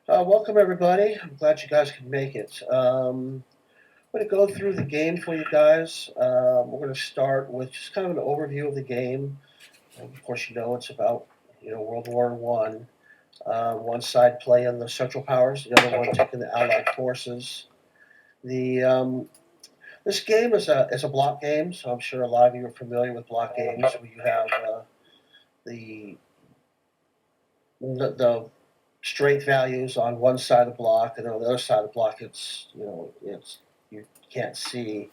Welcome everybody. I'm glad you guys could make it. I'm going to go through the game for you guys. We're going to start with just kind of an overview of the game. Of course, you know it's about World War One. One side playing the Central Powers, the other one taking the Allied forces. The This game is a block game, so I'm sure a lot of you are familiar with block games where you have the the strength values on one side of the block, and on the other side of the block, it's you can't see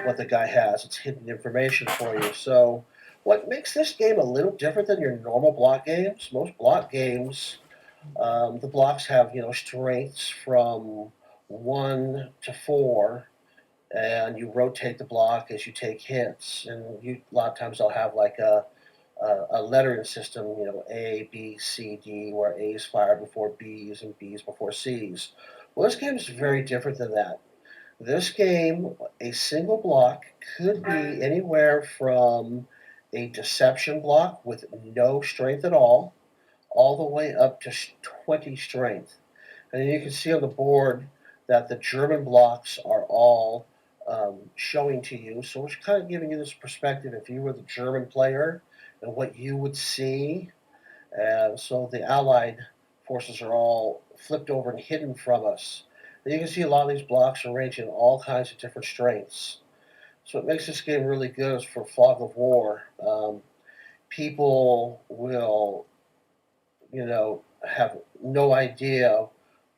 what the guy has. It's hidden information for you. So, what makes this game a little different than your normal block games? Most block games, the blocks have strengths from 1 to 4, and you rotate the block as you take hits. And a lot of times they'll have like a lettering system, A, B, C, D, where A is fired before B's and B's before C's. Well, this game is very different than that. This game, a single block could be anywhere from a deception block with no strength at all the way up to 20 strength. And then you can see on the board that the German blocks are all showing to you. So we're kind of giving you this perspective if you were the German player and what you would see. And so the Allied forces are all flipped over and hidden from us. And you can see a lot of these blocks are ranging all kinds of different strengths. So what makes this game really good is for fog of war. People will, have no idea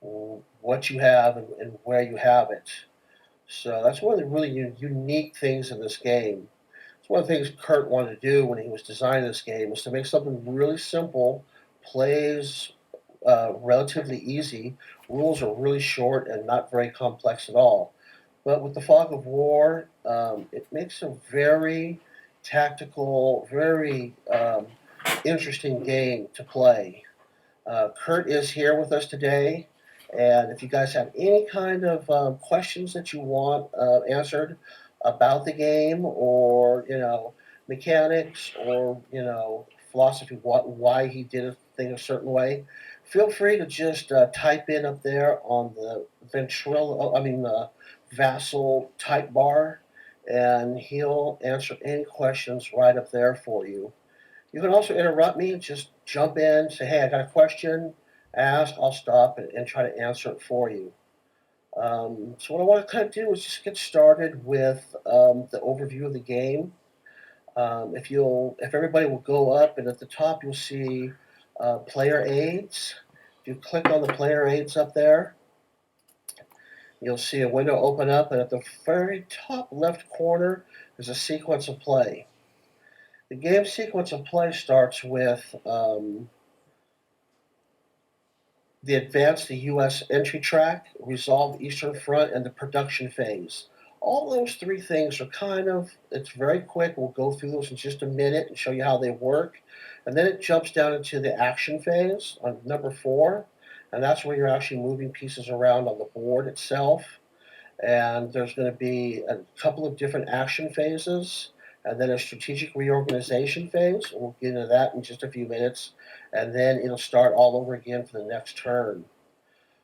what you have and where you have it. So that's one of the really unique things in this game. It's one of the things Kurt wanted to do when he was designing this game is to make something really simple, plays relatively easy, rules are really short and not very complex at all. But with the fog of war, it makes a very tactical, very interesting game to play. Kurt is here with us today, and if you guys have any kind of questions that you want answered about the game, or mechanics, or philosophy, why he did a thing a certain way, feel free to just type in up there on the the Vassal type bar, and he'll answer any questions right up there for you. You can also interrupt me, just jump in, say, hey, I got a question, ask, I'll stop and try to answer it for you. So what I want to kind of do is just get started with the overview of the game. If everybody will go up, and at the top you'll see player aids. If you click on the player aids up there, you'll see a window open up, and at the very top left corner is a sequence of play. The game sequence of play starts with the advance the U.S. entry track, resolve the Eastern Front, and the production phase. All those three things are it's very quick. We'll go through those in just a minute and show you how they work. And then it jumps down into the action phase on number 4. And that's where you're actually moving pieces around on the board itself. And there's going to be a couple of different action phases, and then a strategic reorganization phase. We'll get into that in just a few minutes, and then it'll start all over again for the next turn.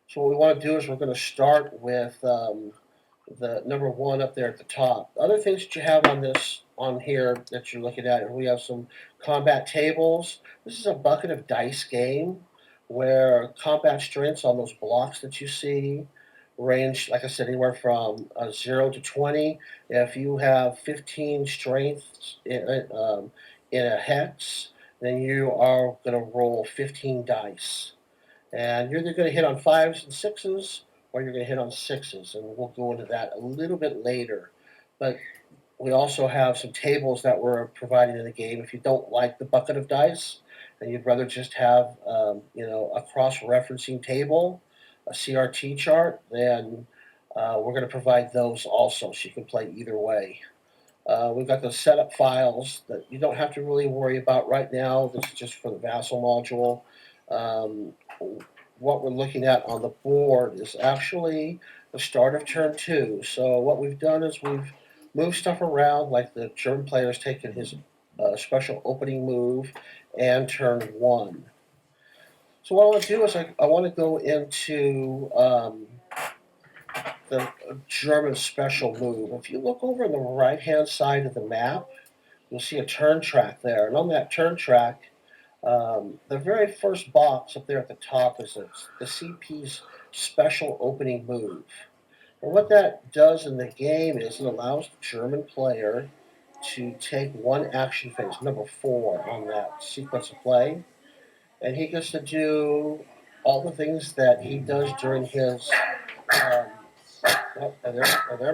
So what we want to do is we're going to start with the number 1 up there at the top. Other things that you have on here that you're looking at, we have some combat tables. This is a bucket of dice game where combat strengths on those blocks that you see range, like I said, anywhere from 0 to 20. If you have 15 strengths in a hex, then you are going to roll 15 dice. And you're either going to hit on 5s and 6s, or you're going to hit on 6s. And we'll go into that a little bit later. But we also have some tables that we're providing in the game. If you don't like the bucket of dice, and you'd rather just have a cross-referencing table, a CRT chart, then we're going to provide those also, so you can play either way. We've got the setup files that you don't have to really worry about right now. This is just for the Vassal module. What we're looking at on the board is actually the start of turn 2. So what we've done is we've moved stuff around, like the German player's taken his special opening move and turn 1. So what I want to do is I want to go into the German special move. If you look over on the right-hand side of the map, you'll see a turn track there. And on that turn track, the very first box up there at the top is the CP's special opening move. And what that does in the game is it allows the German player to take one action phase, number 4 on that sequence of play, and he gets to do all the things that he does during his. They're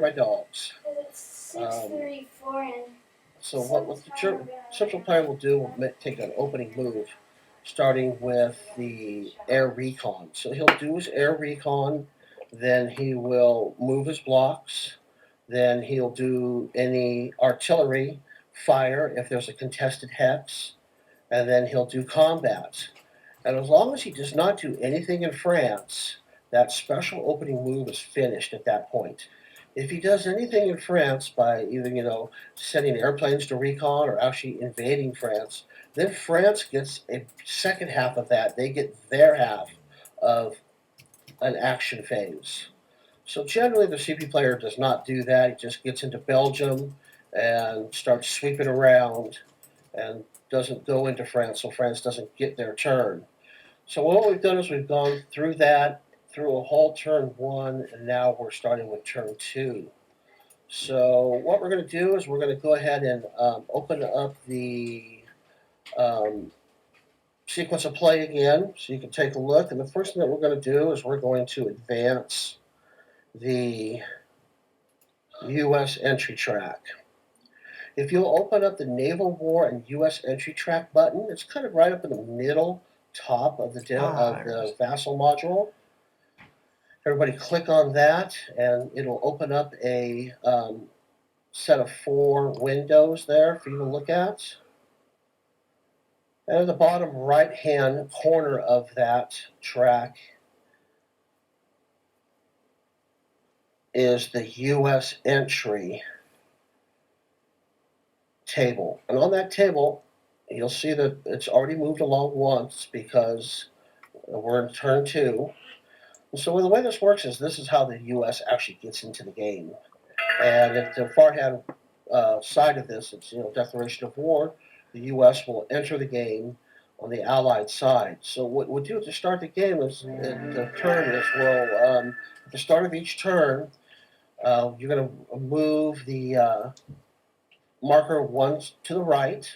my dogs. It's 6:34 and So what the central player will do will take an opening move, starting with the air recon. So he'll do his air recon, then he will move his blocks, then he'll do any artillery fire if there's a contested hex, and then he'll do combat. And as long as he does not do anything in France, that special opening move is finished at that point. If he does anything in France by either, sending airplanes to recon or actually invading France, then France gets a second half of that. They get their half of an action phase. So generally, the CP player does not do that. He just gets into Belgium and starts sweeping around and doesn't go into France, so France doesn't get their turn. So what we've done is we've gone through that, through a whole turn 1, and now we're starting with turn 2. So what we're going to do is we're going to go ahead and open up the sequence of play again, so you can take a look. And the first thing that we're going to do is we're going to advance the U.S. entry track. If you'll open up the Naval War and U.S. entry track button, it's kind of right up in the middle top of the vassal module. Everybody click on that, and it'll open up a set of 4 windows there for you to look at. And at the bottom right-hand corner of that track is the U.S. entry table. And on that table, you'll see that it's already moved along once because we're in turn 2. And so the way this works is this is how the U.S. actually gets into the game. And at the far-hand side of this, it's declaration of war. The U.S. will enter the game on the Allied side. So what we'll do to start the game is the turn is at the start of each turn, you're going to move the marker 1 to the right,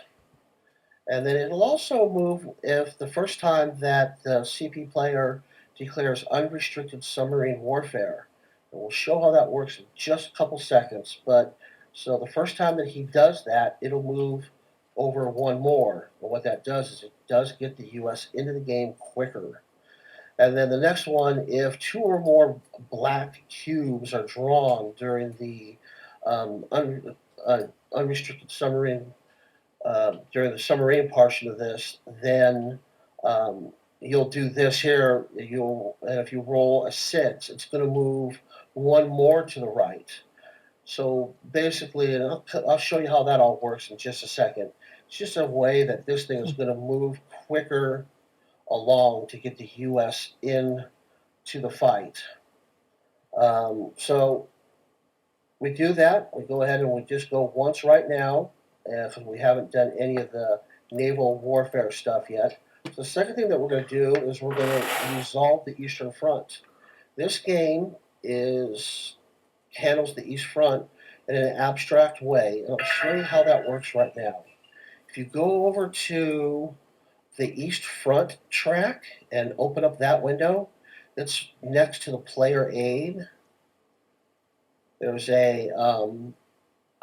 and then it'll also move if the first time that the CP player declares unrestricted submarine warfare. And we'll show how that works in just a couple seconds. But so the first time that he does that, it'll move over 1 more. But what that does is it does get the U.S. into the game quicker. And then the next one, if 2 or more black cubes are drawn during the unrestricted submarine during the submarine portion of this, then you'll do this here. And if you roll a 6, it's going to move 1 more to the right. So basically, and I'll show you how that all works in just a second. It's just a way that this thing is going to move quicker along to get the U.S. in to the fight. So we do that. We go ahead and we just go once right now, because we haven't done any of the naval warfare stuff yet. So the second thing that we're going to do is we're going to resolve the Eastern Front. This game handles the East Front in an abstract way, and I'll show you how that works right now. If you go over to the East Front track and open up that window, that's next to the player aid. There's a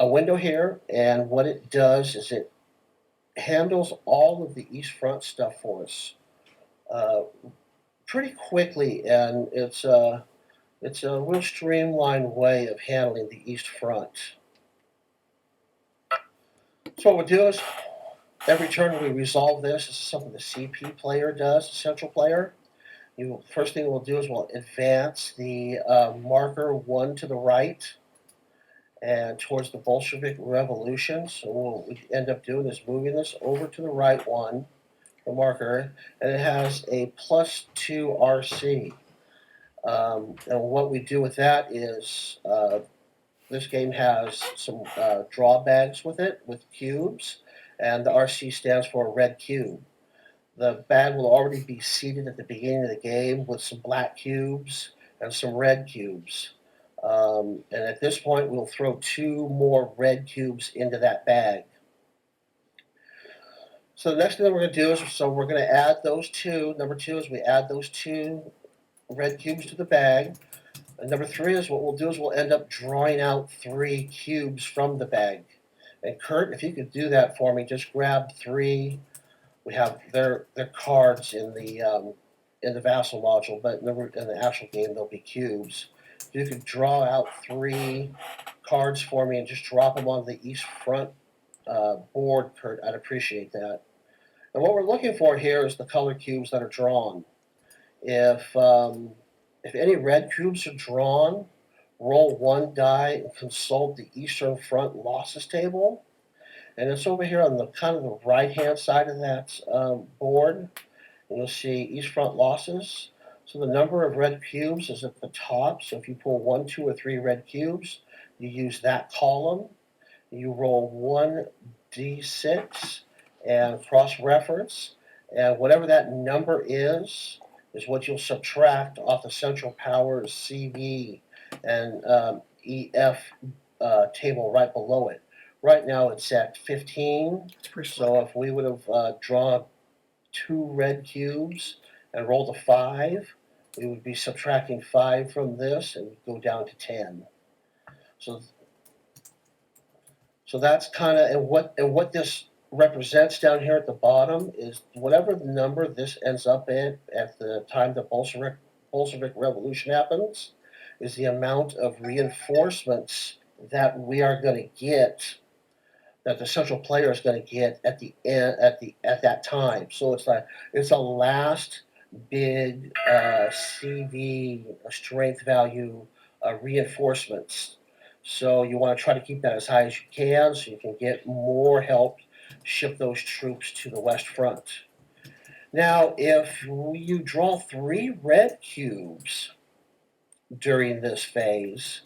window here, and what it does is it handles all of the East Front stuff for us pretty quickly, and it's a real streamlined way of handling the East Front. So what we'll do is every turn we resolve this. This is something the CP player does, the central player. First thing we'll do is we'll advance the marker 1 to the right and towards the Bolshevik Revolution. So what we end up doing is moving this over to the right 1, the marker, and it has a +2 RC. And what we do with that is this game has some drawbags with it, with cubes, and the RC stands for a red cube. The bag will already be seated at the beginning of the game with some black cubes and some red cubes. And at this point, we'll throw 2 more red cubes into that bag. So the next thing that we're going to do is, we're going to add those 2. Number 2 is we add those 2 red cubes to the bag. And number 3 is what we'll do is we'll end up drawing out 3 cubes from the bag. And Kurt, if you could do that for me, just grab 3. We have their cards in the vassal module, but in the actual game they'll be cubes. If you could draw out 3 cards for me and just drop them on the east front board, Kurt, I'd appreciate that. And what we're looking for here is the color cubes that are drawn. If any red cubes are drawn, roll 1 die and consult the Eastern Front losses table. And it's over here on the kind of the right-hand side of that board. And you'll see East Front losses. So the number of red cubes is at the top. So if you pull 1, 2, or 3 red cubes, you use that column. You roll 1d6 and cross-reference. And whatever that number is what you'll subtract off the Central Powers CV and EF table right below it. Right now it's at 15. So if we would have drawn 2 red cubes and rolled a 5, we would be subtracting 5 from this and go down to 10. So that's kind of, and what this represents down here at the bottom is whatever the number this ends up at the time the Bolshevik Revolution happens, is the amount of reinforcements that we are going to get, that the central player is going to get at the end at that time. So it's a last big CV strength value reinforcements. So you want to try to keep that as high as you can so you can get more help ship those troops to the West Front. Now, if you draw 3 red cubes during this phase,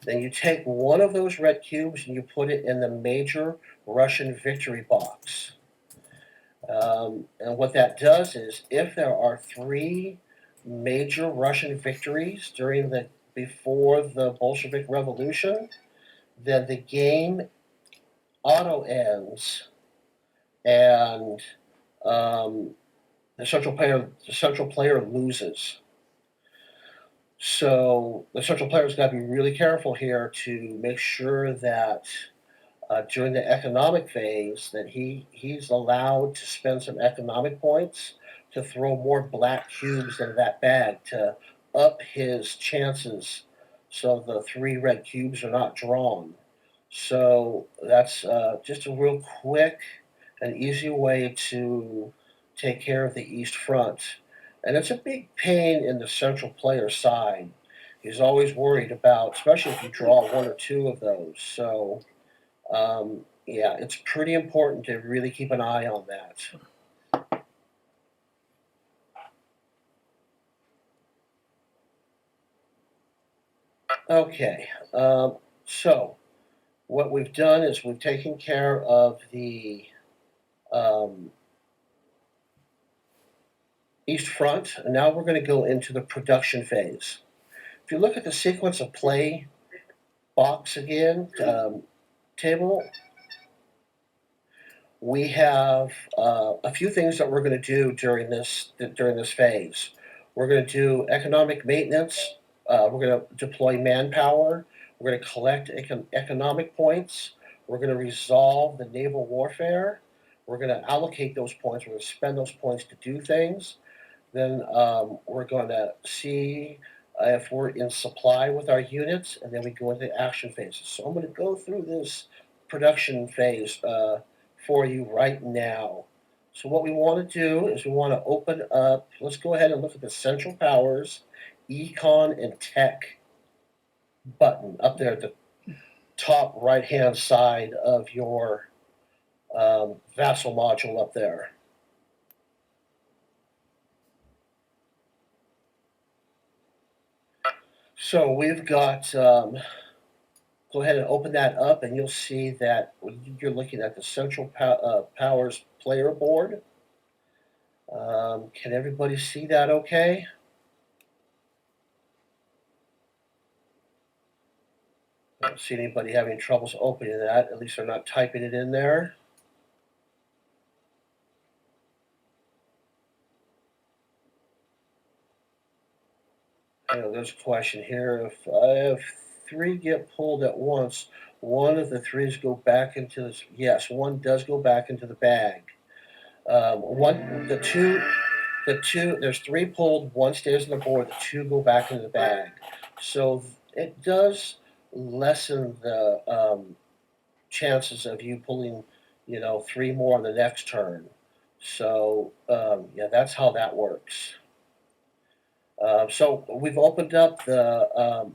then you take one of those red cubes and you put it in the major Russian victory box. And what that does is, if there are 3 major Russian victories before the Bolshevik Revolution, then the game auto ends, and the central player loses. So the central player's got to be really careful here to make sure that during the economic phase that he's allowed to spend some economic points to throw more black cubes into that bag to up his chances so the 3 red cubes are not drawn. So that's just a real quick and easy way to take care of the East Front. And it's a big pain in the central player side. He's always worried about, especially if you draw 1 or 2 of those. So, yeah, it's pretty important to really keep an eye on that. Okay, so what we've done is we've taken care of the East Front, and now we're going to go into the production phase. If you look at the sequence of play box again, table, we have a few things that we're going to do during this phase. We're going to do economic maintenance. We're going to deploy manpower. We're going to collect economic points. We're going to resolve the naval warfare. We're going to allocate those points. We're going to spend those points to do things. Then we're going to see if we're in supply with our units, and then we go into action phases. So I'm going to go through this production phase for you right now. So what we want to do is we want to open up, let's go ahead and look at the Central Powers, Econ and Tech button up there at the top right-hand side of your vassal module up there. So we've got, go ahead and open that up, and you'll see that you're looking at the Central Powers player board. Can everybody see that okay? I don't see anybody having troubles opening that. At least they're not typing it in there. I know there's a question here. If three get pulled at once, one of the threes go back into this. Yes, one does go back into the bag. The two. There's three pulled. One stays on the board. The two go back into the bag. So it does lessen the chances of you pulling, three more on the next turn. So yeah, that's how that works. So we've opened up the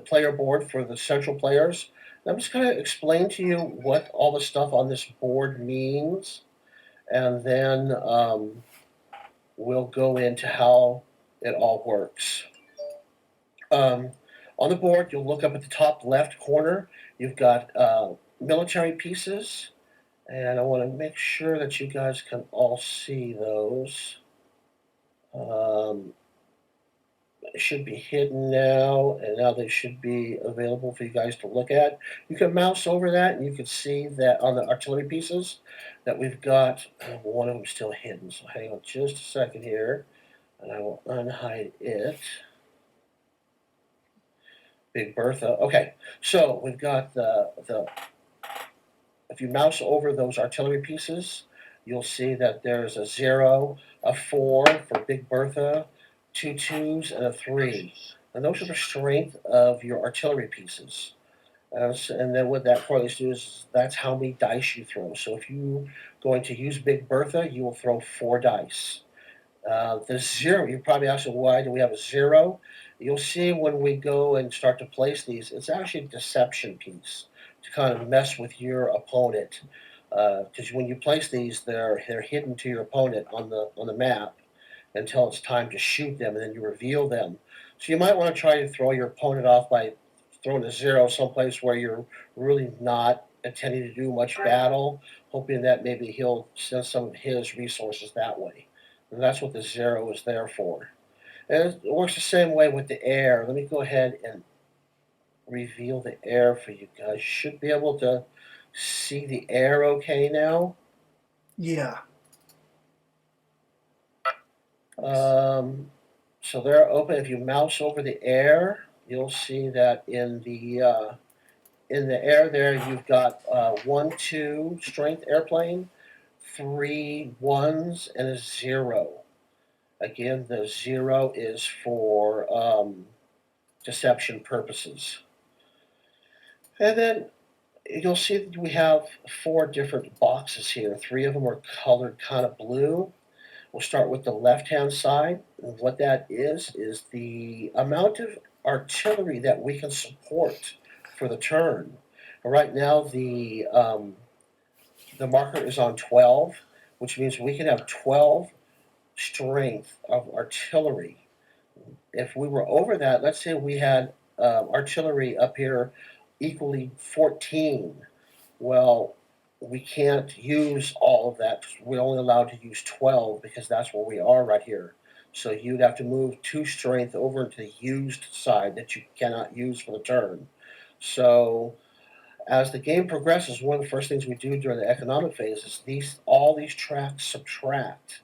player board for the central players. I'm just going to explain to you what all the stuff on this board means, and then we'll go into how it all works. Um, on the board, you'll look up at the top left corner. You've got military pieces, and I want to make sure that you guys can all see those. It should be hidden now, and now they should be available for you guys to look at. You can mouse over that, and you can see that on the artillery pieces that we've got, one of them still hidden. So hang on just a second here, and I will unhide it. Big Bertha. Okay, so we've got the if you mouse over those artillery pieces, you'll see that there's a 0, a 4 for Big Bertha, two twos, and a 3. And those are the strength of your artillery pieces. And then what that correlates to is that's how many dice you throw. So if you're going to use Big Bertha, you will throw 4 dice. The 0, you're probably asking why do we have a 0? You'll see when we go and start to place these, it's actually a deception piece to kind of mess with your opponent. Because when you place these, they're hidden to your opponent on the map until it's time to shoot them, and then you reveal them. So you might want to try to throw your opponent off by throwing a 0 someplace where you're really not intending to do much battle, hoping that maybe he'll send some of his resources that way. And that's what the 0 is there for. And it works the same way with the air. Let me go ahead and reveal the air for you guys. You should be able to see the air okay now. Yeah. So they're open. If you mouse over the air, you'll see that in the air there, you've got 1, 2 strength airplane, 3 1s, and a 0. Again, the 0 is for deception purposes. And then you'll see that we have 4 different boxes here. 3 of them are colored kind of blue. We'll start with the left-hand side. And what that is the amount of artillery that we can support for the turn. Right now, the marker is on 12, which means we can have 12 strength of artillery. If we were over that, let's say we had artillery up here equally 14. Well, we can't use all of that. We're only allowed to use 12 because that's where we are right here. So you'd have to move 2 strength over to the used side that you cannot use for the turn. So as the game progresses, one of the first things we do during the economic phase is all these tracks subtract.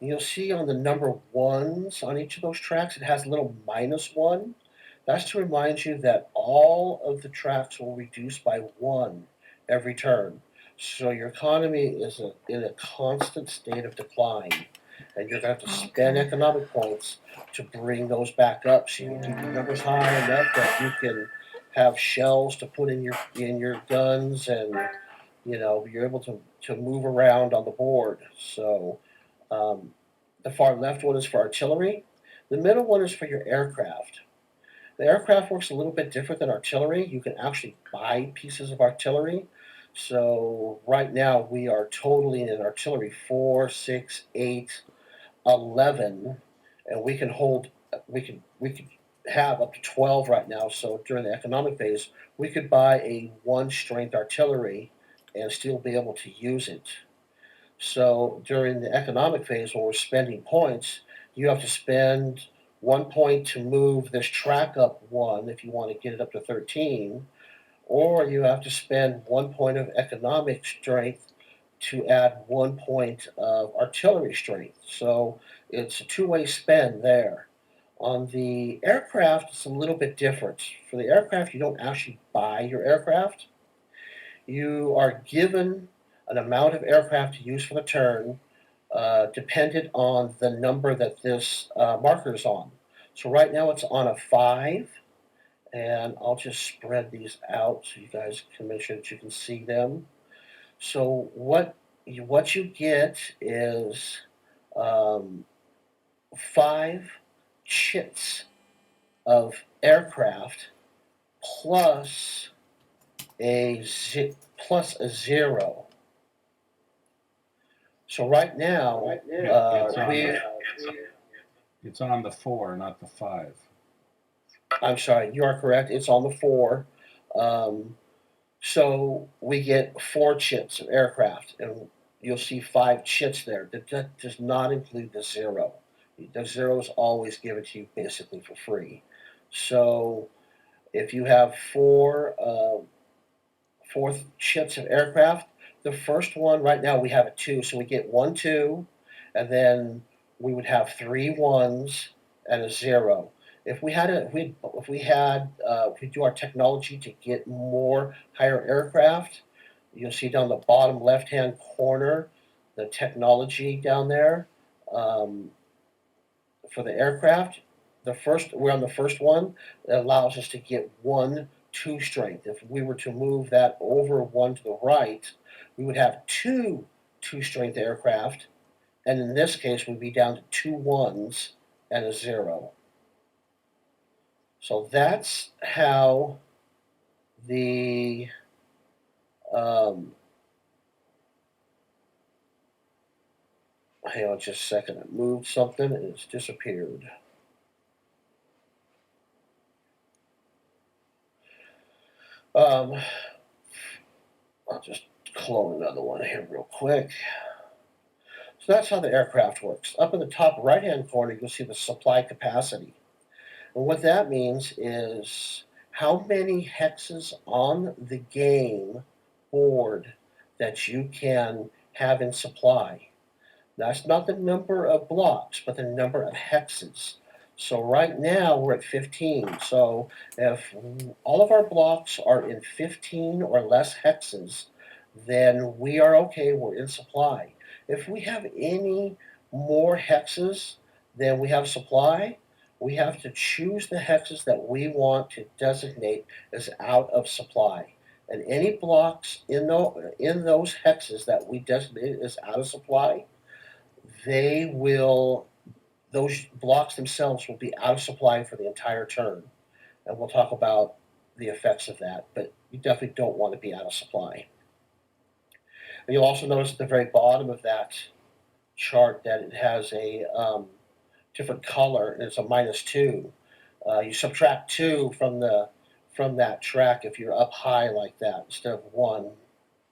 And you'll see on the number ones on each of those tracks, it has a little -1. That's to remind you that all of the tracks will reduce by 1 every turn. So your economy is in a constant state of decline. And you're going to have to spend economic points to bring those back up so you can keep your numbers high enough that you can have shells to put in your guns, and you're able to move around on the board. So the far left one is for artillery. The middle one is for your aircraft. The aircraft works a little bit different than artillery. You can actually buy pieces of artillery. So right now we are totaling in artillery 4, 6, 8, 11, and we can have up to 12 right now. So during the economic phase, we could buy a 1 strength artillery and still be able to use it. So during the economic phase, when we're spending points, you have to spend 1 point to move this track up one if you want to get it up to 13, or you have to spend 1 point of economic strength to add 1 point of artillery strength. So it's a two-way spend there. On the aircraft, it's a little bit different. For the aircraft, you don't actually buy your aircraft. You are given an amount of aircraft to use for the turn, dependent on the number that this marker is on. So right now it's on a 5, and I'll just spread these out so you guys can make sure that you can see them. So what you get is 5 chits of aircraft plus plus a 0. So right now, it's on the 4, not the 5. I'm sorry, you are correct. It's on the 4. So we get 4 chits of aircraft, and you'll see 5 chits there. That does not include the 0. The 0 is always given to you basically for free. So if you have 4 chits of aircraft, the first one right now we have a 2, so we get 1 2, and then we would have 3 1s and a 0. If we do our technology to get more higher aircraft, you'll see down the bottom left-hand corner the technology down there for the aircraft. We're on the first one. That allows us to get 1 2 strength. If we were to move that over 1 to the right, we would have 2 2 strength aircraft, and in this case, we'd be down to 2 1s and a 0. So that's how the hang on just a second. I moved something and it's disappeared. I'll just clone another one here real quick. So that's how the aircraft works. Up in the top right-hand corner, you'll see the supply capacity. And what that means is how many hexes on the game board that you can have in supply. That's not the number of blocks, but the number of hexes. So right now we're at 15. So if all of our blocks are in 15 or less hexes, then we are okay, we're in supply. If we have any more hexes than we have supply, we have to choose the hexes that we want to designate as out of supply. And any blocks in those hexes that we designate as out of supply, those blocks themselves will be out of supply for the entire turn. And we'll talk about the effects of that, but you definitely don't want to be out of supply. And you'll also notice at the very bottom of that chart that it has a different color, and it's a -2. You subtract 2 from that track if you're up high like that instead of 1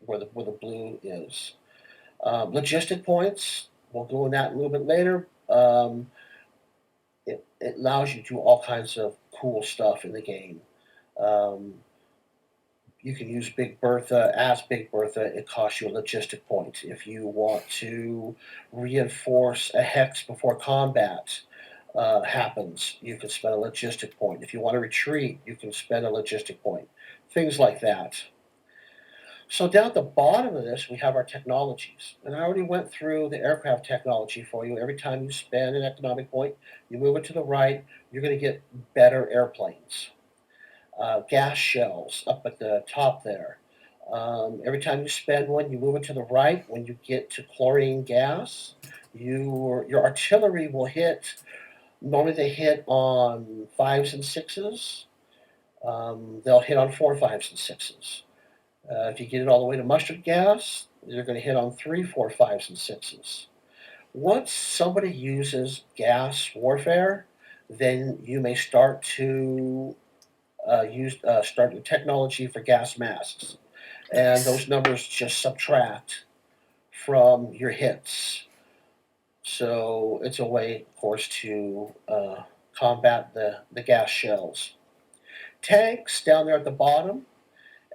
where the blue is. Logistic points, we'll go in that a little bit later. It allows you to do all kinds of cool stuff in the game. Um, you can use Big Bertha. As Big Bertha, it costs you a logistic point. If you want to reinforce a hex before combat happens, you can spend a logistic point. If you want to retreat, you can spend a logistic point. Things like that. So down at the bottom of this, we have our technologies. And I already went through the aircraft technology for you. Every time you spend an economic point, you move it to the right, you're going to get better airplanes. Gas shells up at the top there. Every time you spend one, you move it to the right. When you get to chlorine gas, your artillery will hit. Normally they hit on 5s and 6s. They'll hit on 4, 5s, and 6s. If you get it all the way to mustard gas, you're going to hit on 3, 4, 5s, and 6s. Once somebody uses gas warfare, then you may start to start your technology for gas masks, and those numbers just subtract from your hits. So it's a way, of course, to combat the gas shells. Tanks down there at the bottom,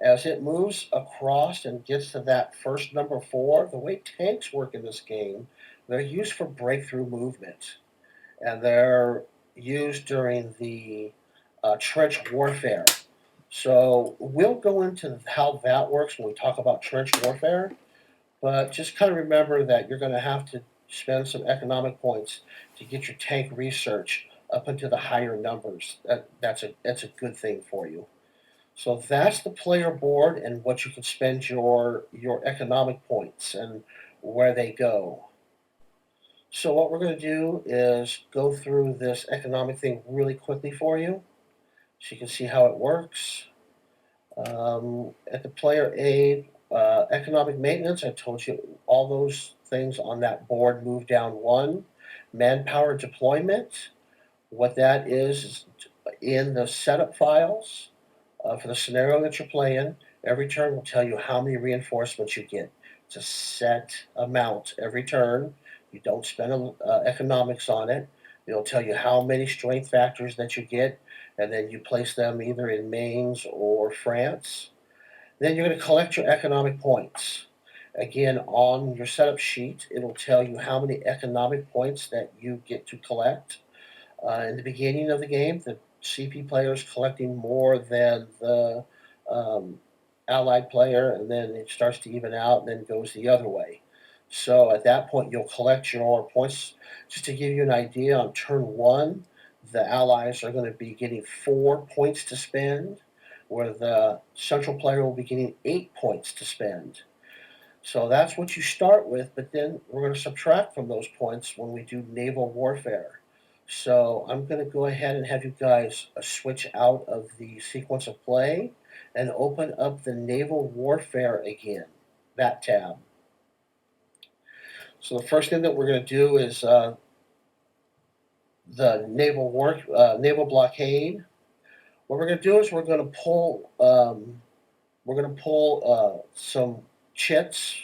as it moves across and gets to that first number 4, the way tanks work in this game, they're used for breakthrough movement, and they're used during the trench warfare. So we'll go into how that works when we talk about trench warfare, but just kind of remember that you're going to have to spend some economic points to get your tank research up into the higher numbers. That's a good thing for you. So that's the player board and what you can spend your economic points and where they go. So what we're going to do is go through this economic thing really quickly for you, so you can see how it works. At the player aid, economic maintenance, I told you all those things on that board move down 1. Manpower deployment, what that is in the setup files for the scenario that you're playing. Every turn will tell you how many reinforcements you get. It's a set amount every turn. You don't spend economics on it. It'll tell you how many strength factors that you get, and then you place them either in Maines or France. Then you're going to collect your economic points. Again, on your setup sheet, it'll tell you how many economic points that you get to collect. In the beginning of the game, the CP player is collecting more than the um, allied player, and then it starts to even out and then goes the other way. So at that point, you'll collect your points. Just to give you an idea, on turn 1, the allies are going to be getting 4 points to spend, where the central player will be getting 8 points to spend. So that's what you start with, but then we're going to subtract from those points when we do naval warfare. So I'm going to go ahead and have you guys switch out of the sequence of play and open up the naval warfare again, that tab. So the first thing that we're going to do is the naval blockade. What we're going to do is we're going to pull some chits,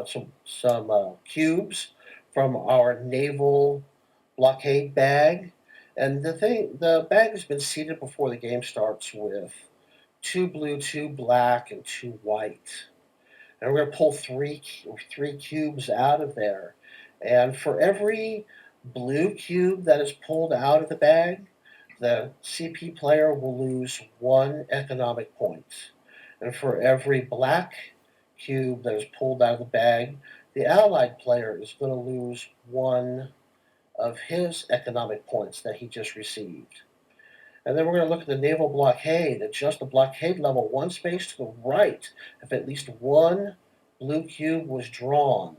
some cubes from our naval blockade bag, and the bag has been seeded before the game starts with 2 blue, 2 black, and 2 white. And we're going to pull three cubes out of there, and for every blue cube that is pulled out of the bag, the CP player will lose 1 economic point. And for every black cube that is pulled out of the bag, the allied player is going to lose 1 of his economic points that he just received. And then we're going to look at the naval blockade. Adjust the blockade level 1 space to the right if at least 1 blue cube was drawn.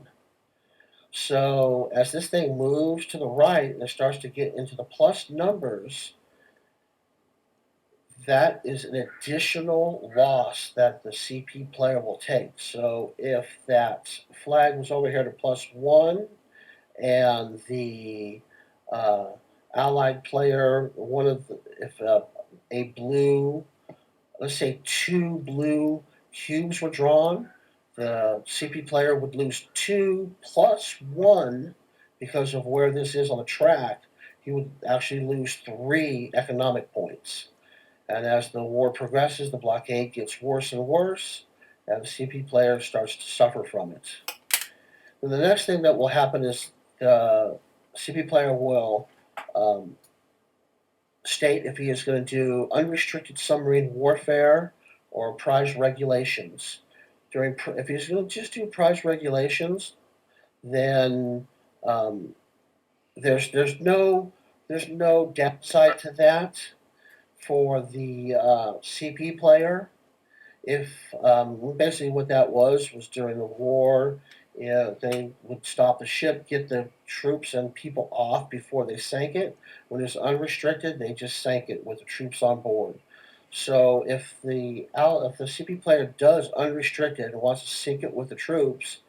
So as this thing moves to the right and it starts to get into the plus numbers, that is an additional loss that the CP player will take. So if that flag was over here to +1 and the uh, allied player, if a blue, let's say 2 blue cubes were drawn, the CP player would lose 2 plus 1 because of where this is on the track. He would actually lose 3 economic points. And as the war progresses, the blockade gets worse and worse, and the CP player starts to suffer from it. Then the next thing that will happen is the CP player will state if he is going to do unrestricted submarine warfare or prize regulations. If he's going to just do prize regulations, then um, there's no downside to that for the CP player. If basically what that was during the war, they would stop the ship, get the troops and people off before they sank it. When it's unrestricted, they just sank it with the troops on board. So if the CP player does unrestricted and wants to sink it with the troops,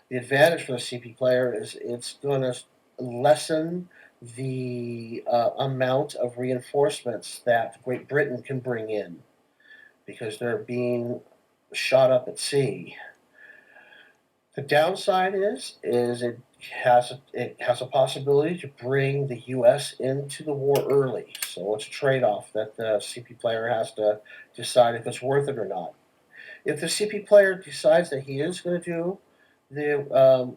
the advantage for the CP player is it's going to lessen the amount of reinforcements that Great Britain can bring in because they're being shot up at sea. The downside is it has a possibility to bring the U.S. into the war early. So it's a trade-off that the CP player has to decide if it's worth it or not. If the CP player decides that he is going to do the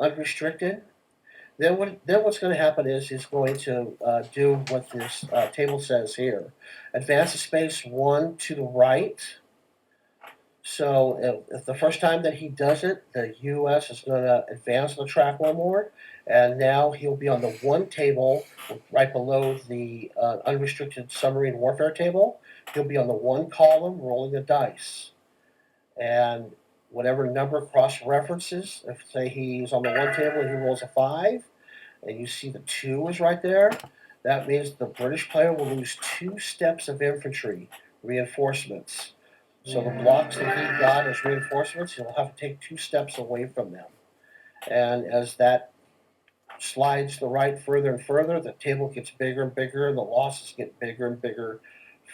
unrestricted, then what's going to happen is he's going to do what this table says here: advance a space 1 to the right. So if the first time that he does it, the U.S. is going to advance the track 1 more, and now he'll be on the 1 table right below the unrestricted submarine warfare table. He'll be on the 1 column rolling the dice, and whatever number cross references. If say he's on the 1 table and he rolls a 5, and you see the 2 is right there, that means the British player will lose 2 steps of infantry reinforcements. So the blocks that he got as reinforcements, he'll have to take 2 steps away from them. And as that slides to the right further and further, the table gets bigger and bigger, and the losses get bigger and bigger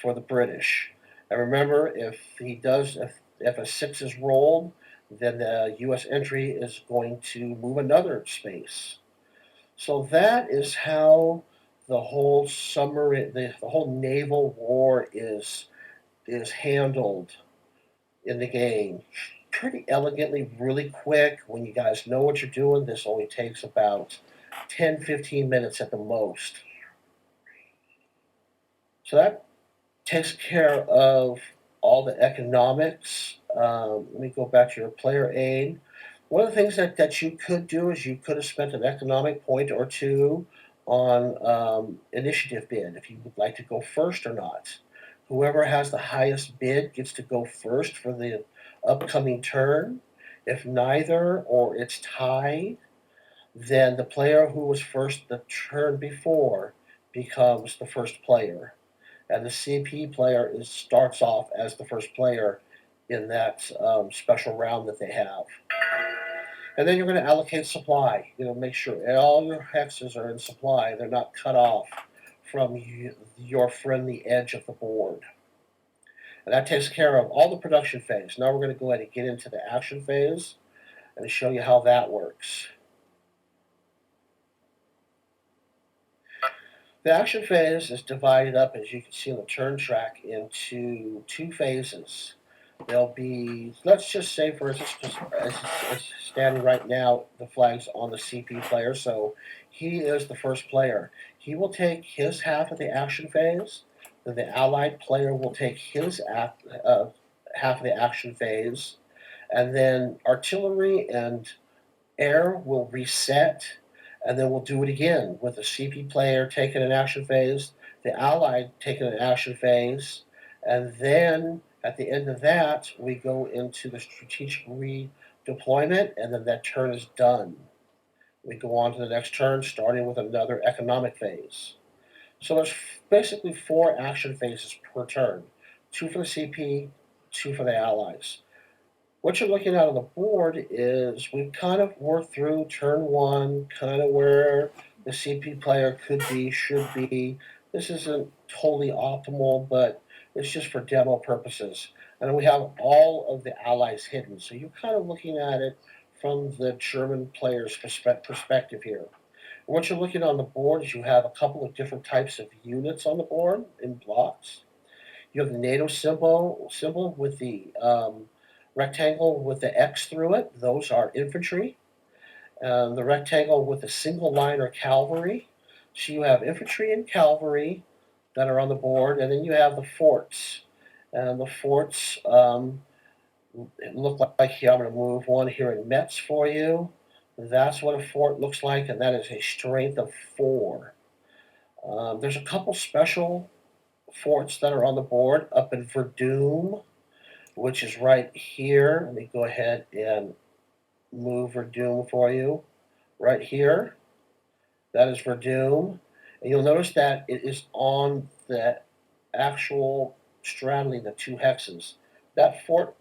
for the British. And remember, if a 6 is rolled, then the U.S. entry is going to move another space. So that is how the whole submarine, the whole naval war is handled in the game. Pretty elegantly, really quick. When you guys know what you're doing, this only takes about 10-15 minutes at the most. So that takes care of all the economics. Let me go back to your player aid. One of the things that you could do is you could have spent an economic point or 2 on initiative bid, if you would like to go first or not. Whoever has the highest bid gets to go first for the upcoming turn. If neither or it's tied, then the player who was first the turn before becomes the first player. And the CP player starts off as the first player in that special round that they have. And then you're going to allocate supply. Make sure all your hexes are in supply. They're not cut off from your friendly edge of the board. And that takes care of all the production phase. Now we're going to go ahead and get into the action phase and show you how that works. The action phase is divided up, as you can see on the turn track, into 2 phases. There'll be, let's just say, for instance, as standing right now, the flag's on the CP player, so he is the first player. He will take his half of the action phase, then the allied player will take his half of the action phase, and then artillery and air will reset, and then we'll do it again with the CP player taking an action phase, the allied taking an action phase, and then at the end of that, we go into the strategic redeployment, and then that turn is done. We go on to the next turn, starting with another economic phase. So there's basically 4 action phases per turn, 2 for the CP, 2 for the allies. What you're looking at on the board is we've kind of worked through turn 1, kind of where the CP player could be, should be. This isn't totally optimal, but it's just for demo purposes. And we have all of the allies hidden. So you're kind of looking at it from the German player's perspective here. And what you're looking on the board is you have a couple of different types of units on the board in blocks. You have the NATO symbol with the rectangle with the X through it. Those are infantry. The rectangle with a single line are cavalry. So you have infantry and cavalry that are on the board, and then you have the forts. And the forts look like here. I'm going to move one here in Metz for you. That's what a fort looks like, and that is a strength of 4. There's a couple special forts that are on the board up in Verdun, which is right here. Let me go ahead and move Verdun for you. Right here, that is Verdun. And you'll notice that it is on the actual straddling the 2 hexes. That fort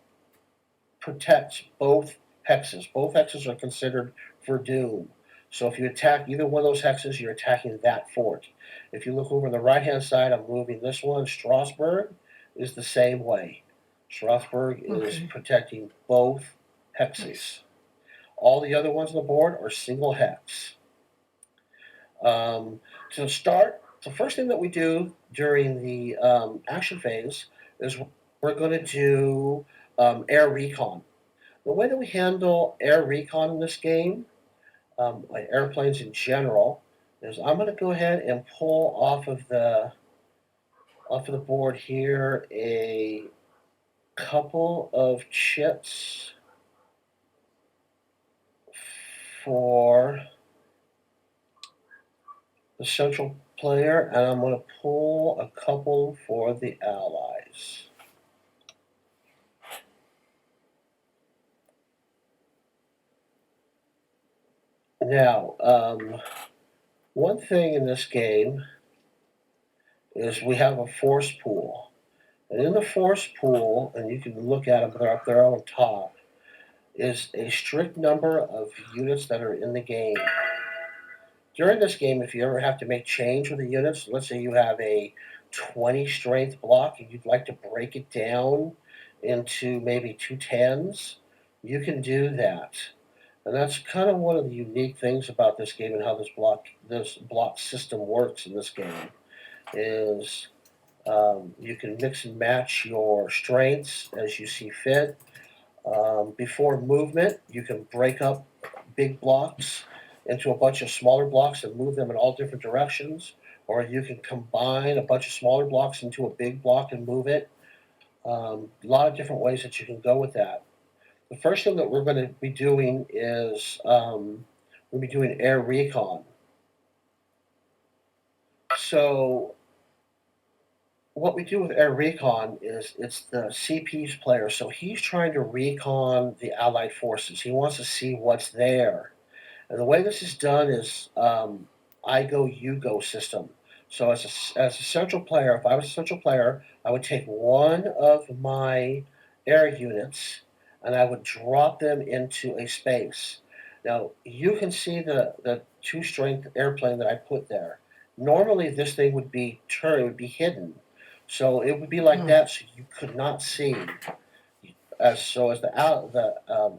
protects both hexes. Both hexes are considered Verdun. So if you attack either one of those hexes, you're attacking that fort. If you look over on the right-hand side, I'm moving this one. Strasbourg is the same way. Strasbourg is Okay. protecting both hexes. Nice. All the other ones on the board are single hex. To start, the first thing that we do during the action phase is we're going to do air recon. The way that we handle air recon in this game, like airplanes in general, is I'm going to go ahead and pull off of the board here a couple of chips for the central player, and I'm going to pull a couple for the allies. Now, one thing in this game is we have a force pool. And in the force pool, and you can look at them, they're up there on top, is a strict number of units that are in the game. During this game, if you ever have to make change with the units, let's say you have a 20 strength block and you'd like to break it down into maybe 2 10s, you can do that. And that's kind of one of the unique things about this game and how this block system works in this game is you can mix and match your strengths as you see fit. Before movement, you can break up big blocks into a bunch of smaller blocks and move them in all different directions, or you can combine a bunch of smaller blocks into a big block and move it. A lot of different ways that you can go with that. The first thing that we're going to be doing is we'll be doing air recon. So what we do with air recon is it's the CP's player. So he's trying to recon the Allied forces. He wants to see what's there. And the way this is done is I go, you go system. So as a central player, if I was a central player, I would take one of my air units and I would drop them into a space. Now, you can see the 2 strength airplane that I put there. Normally, this thing would be turned, it would be hidden. So it would be like that, so you could not see. As the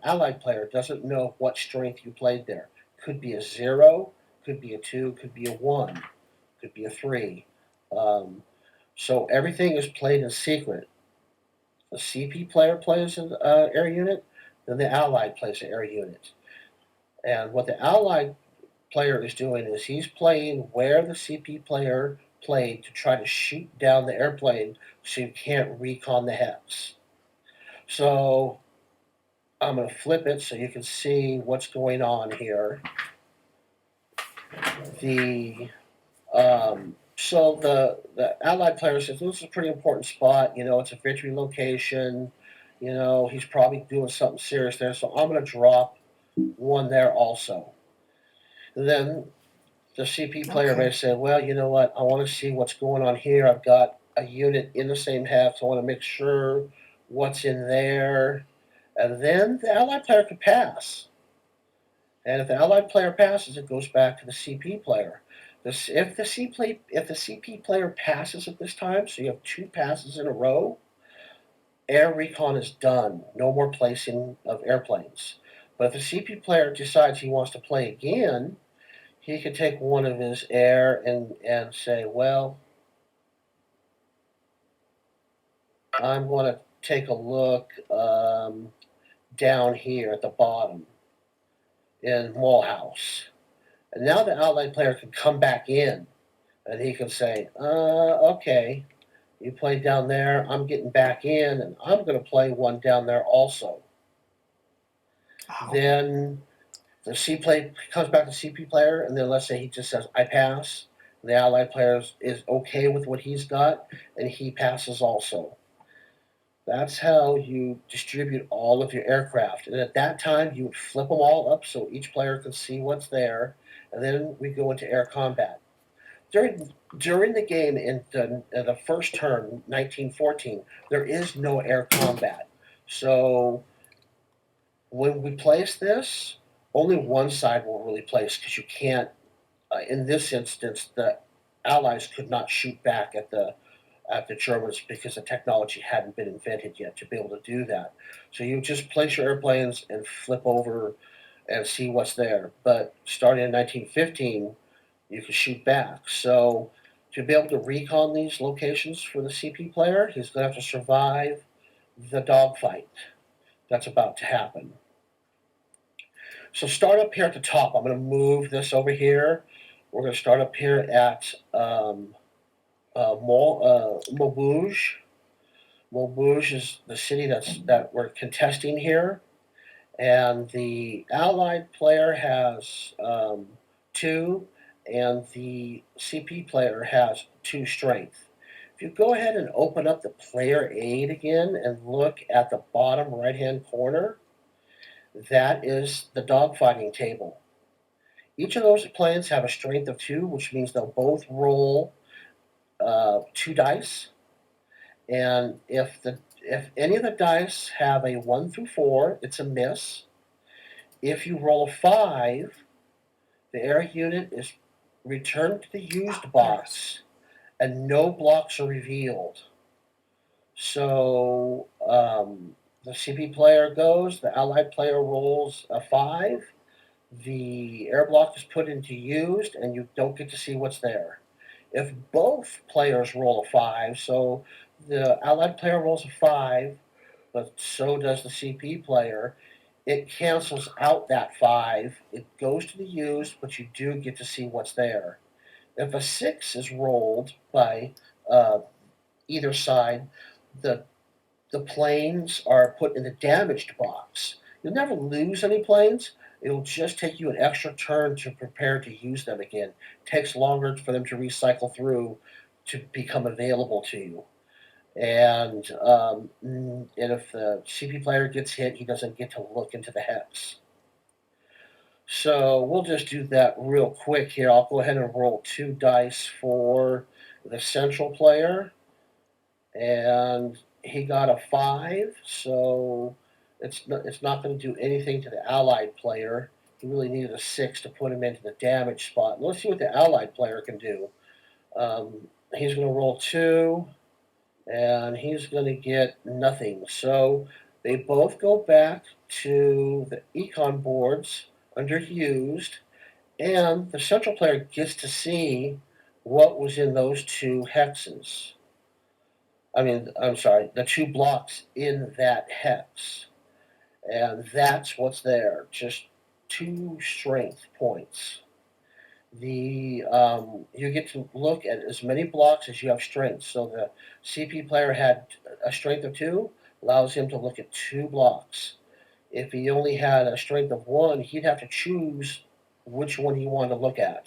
allied player doesn't know what strength you played there. Could be a 0, could be a 2, could be a 1, could be a 3. So everything is played in secret. The CP player plays an air unit, then the allied plays an air unit. And what the allied player is doing is he's playing where the CP player played to try to shoot down the airplane so you can't recon the hex. So I'm going to flip it so you can see what's going on here. So the allied player says this is a pretty important spot. You know, it's a victory location. You know, he's probably doing something serious there. So I'm going to drop one there also. And then the CP player may say, well, you know what? I want to see what's going on here. I've got a unit in the same hex. I want to make sure what's in there. And then the allied player could pass. And if the allied player passes, it goes back to the CP player. If the CP player passes at this time, so you have 2 passes in a row, air recon is done. No more placing of airplanes. But if the CP player decides he wants to play again, he could take one of his air and say, well, I'm going to take a look down here at the bottom in Mulhouse. And now the allied player can come back in and he can say, okay, you played down there, I'm getting back in, and I'm going to play one down there also. Oh. Then the C play comes back to CP player, and then let's say he just says, I pass. The allied player is okay with what he's got, and he passes also. That's how you distribute all of your aircraft. And at that time, you would flip them all up so each player can see what's there, and then we go into air combat. During the game in the first turn, 1914, there is no air combat. So when we place this, only one side will really place because you can't. In this instance, the Allies could not shoot back at the Germans because the technology hadn't been invented yet to be able to do that. So you just place your airplanes and flip over and see what's there. But starting in 1915, you can shoot back. So to be able to recon these locations for the CP player, he's going to have to survive the dogfight that's about to happen. So start up here at the top. I'm going to move this over here. We're going to start up here at Maubeuge. Maubeuge is the city that we're contesting here, and the Allied player has 2, and the CP player has 2 strength. If you go ahead and open up the player aid again and look at the bottom right-hand corner, that is the dogfighting table. Each of those planes have a strength of 2, which means they'll both roll 2 dice. And if any of the dice have a 1 through 4, it's a miss. If you roll a 5, the air unit is returned to the used box, and no blocks are revealed. So the CP player goes, the Allied player rolls a 5, the air block is put into used, and you don't get to see what's there. If both players roll a 5, so the Allied player rolls a 5, but so does the CP player, it cancels out that 5. It goes to the used, but you do get to see what's there. If a 6 is rolled by either side, the planes are put in the damaged box. You'll never lose any planes. It'll just take you an extra turn to prepare to use them again. It takes longer for them to recycle through to become available to you. And if the CP player gets hit, he doesn't get to look into the hex. So we'll just do that real quick here. I'll go ahead and roll 2 dice for the central player, and he got a 5, so it's not going to do anything to the Allied player. He really needed a 6 to put him into the damage spot. Let's see what the Allied player can do. He's going to roll 2, and he's going to get nothing. So they both go back to the econ boards under used, and the central player gets to see what was in those 2 hexes. I'm sorry, the 2 blocks in that hex. And that's what's there, just 2 strength points. You get to look at as many blocks as you have strength. So the CP player had a strength of 2, allows him to look at 2 blocks. If he only had a strength of 1, he'd have to choose which one he wanted to look at.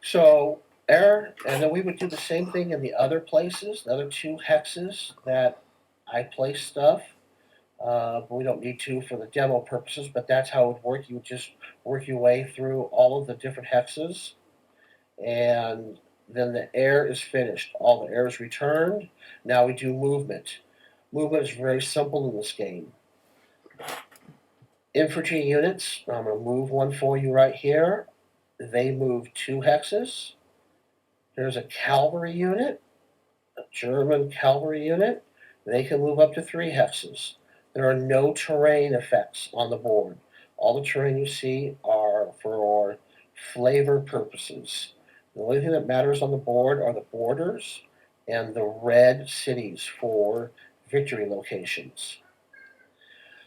So and then we would do the same thing in the other places, the other 2 hexes that I place stuff. But we don't need to for the demo purposes, but that's how it would work. You would just work your way through all of the different hexes, and then the air is finished. All the air is returned. Now we do movement. Movement is very simple in this game. Infantry units, I'm going to move one for you right here. They move 2 hexes. There's a cavalry unit, a German cavalry unit. They can move up to 3 hexes. There are no terrain effects on the board. All the terrain you see are for flavor purposes. The only thing that matters on the board are the borders and the red cities for victory locations.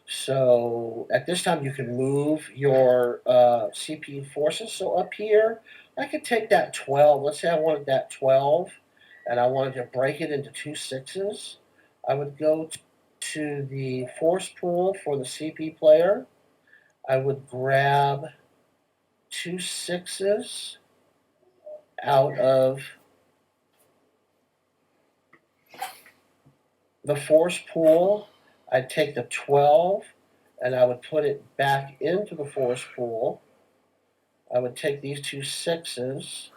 So at this time, you can move your CP forces. So up here, I could take that 12. Let's say I wanted that 12, and I wanted to break it into 2 6s. I would go to the force pool for the CP player. I would grab 2 6s out of the force pool. I'd take the 12, and I would put it back into the force pool. I would take these 2 6s,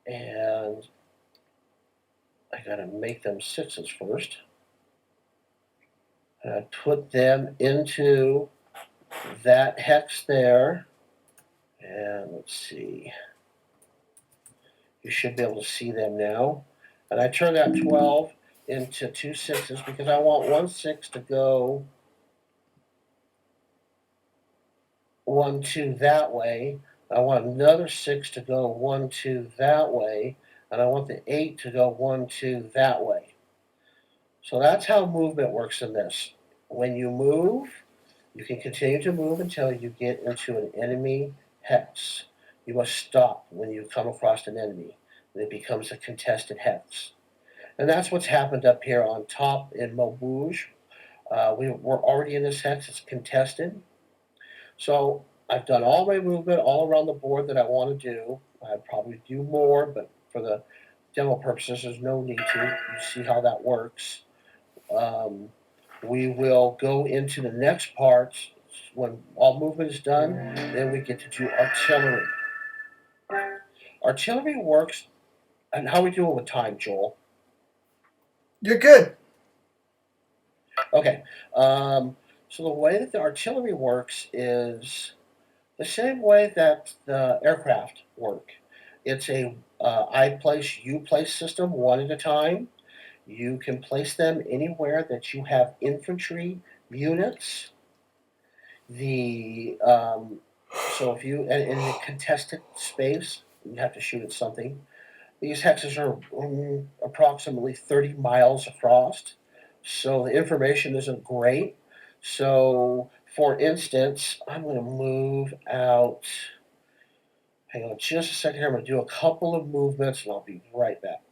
and I gotta make them 6s first. And I'd put them into that hex there, and let's see, you should be able to see them now. And I turn that 12 into 2 6s because I want 1 6 to go 1 2 that way. I want another 6 to go 1 2 that way, and I want the 8 to go 1 2 that way. So that's how movement works in this. When you move, you can continue to move until you get into an enemy hex. You must stop when you come across an enemy, and it becomes a contested hex. And that's what's happened up here on top in Maubeuge. We're already in this hex, it's contested. So I've done all my movement all around the board that I want to do. I'd probably do more, but for the demo purposes, there's no need to. You see how that works. Um, we will go into the next part when all movement is done. Then we get to do artillery. Artillery works, and how are we doing with time, Joel? You're good. Okay. So the way that the artillery works is the same way that the aircraft work. It's a I place, you place system one at a time. You can place them anywhere that you have infantry units. The so if you in a contested space, you have to shoot at something. These hexes are approximately 30 miles across, so the information isn't great. So, for instance, I'm going to move out. Hang on just a second here. I'm going to do a couple of movements and I'll be right back.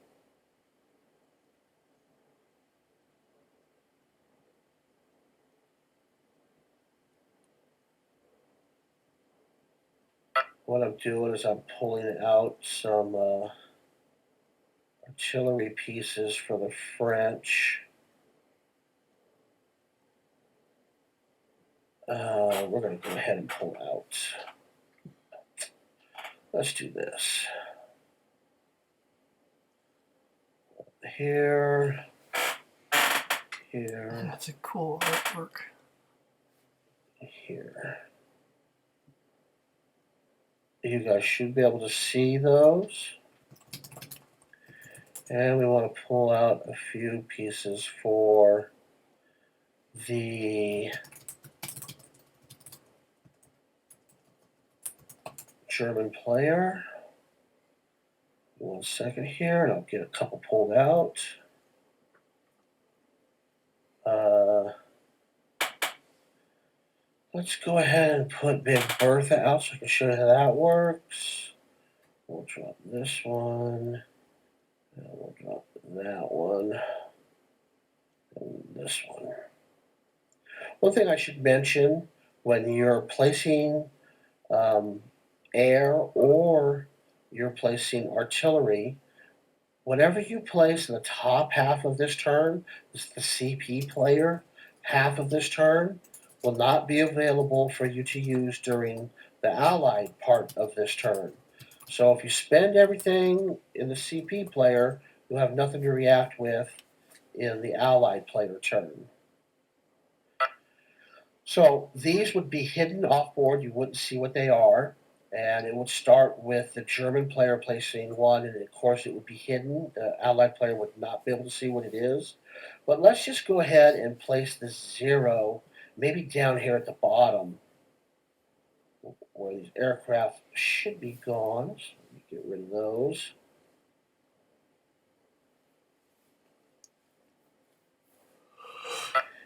What I'm doing is I'm pulling out some artillery pieces for the French. We're going to go ahead and pull out. Let's do this. Here. That's a cool artwork. Here. You guys should be able to see those. And we want to pull out a few pieces for the German player. 1 second here, and I'll get a couple pulled out. Let's go ahead and put Big Bertha out so I can show you how that works. We'll drop this one. And we'll drop that one. And this one. One thing I should mention when you're placing air or you're placing artillery, whatever you place in the top half of this turn, this is the CP player, half of this turn will not be available for you to use during the allied part of this turn. So if you spend everything in the CP player, you'll have nothing to react with in the allied player turn. So these would be hidden off board. You wouldn't see what they are. And it would start with the German player placing one, and of course it would be hidden. The allied player would not be able to see what it is. But let's just go ahead and place the 0, maybe down here at the bottom, where these aircraft should be gone. So let me get rid of those.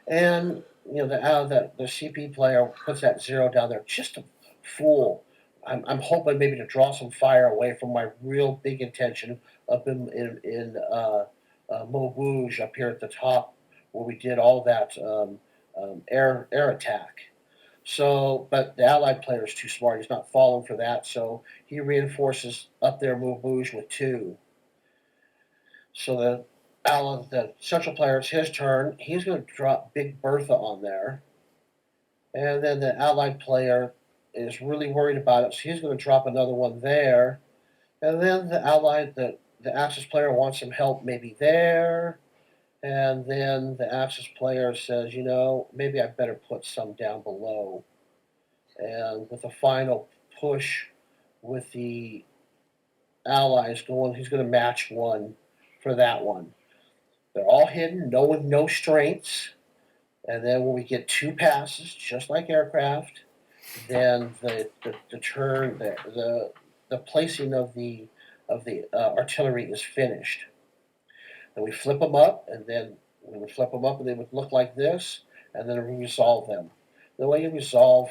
And you know the CP player puts that 0 down there just to fool. I'm hoping maybe to draw some fire away from my real big intention up in Maubeuge up here at the top where we did all that air attack. So, but the Allied player is too smart. He's not falling for that. So he reinforces up there Maubeuge with 2. So the central player, it's his turn. He's going to drop Big Bertha on there. And then the allied player is really worried about it, so he's going to drop another one there. And then the Axis player wants some help maybe there. And then the Axis player says, maybe I better put some down below. And with the final push with the Allies going, he's going to match one for that one. They're all hidden, no strengths. And then when we get two passes, just like aircraft, then the turn the placing of the artillery is finished. And we flip them up, and then we would flip them up, and they would look like this, and then we resolve them. The way you resolve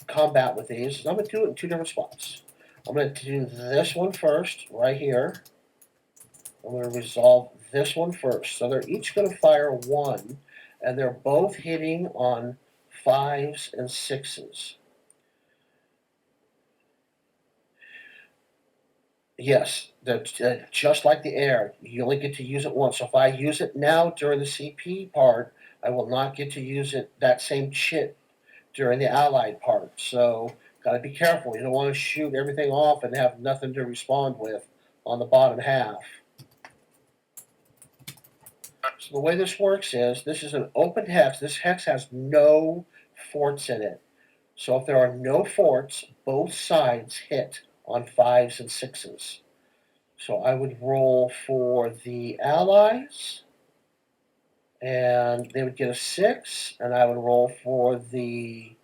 combat with these is I'm going to do it in two different spots. I'm going to do this one first, right here. I'm going to resolve this one first. So they're each going to fire one, and they're both hitting on 5s and 6s. Yes, that's just like the air. You only get to use it once. So if I use it now during the CP part, I will not get to use it that same chit during the Allied part. So got to be careful. You don't want to shoot everything off and have nothing to respond with on the bottom half. So the way this works is this is an open hex. This hex has no forts in it. So if there are no forts, both sides hit on 5s and 6s. So I would roll for the Allies, and they would get a 6, and I would roll for the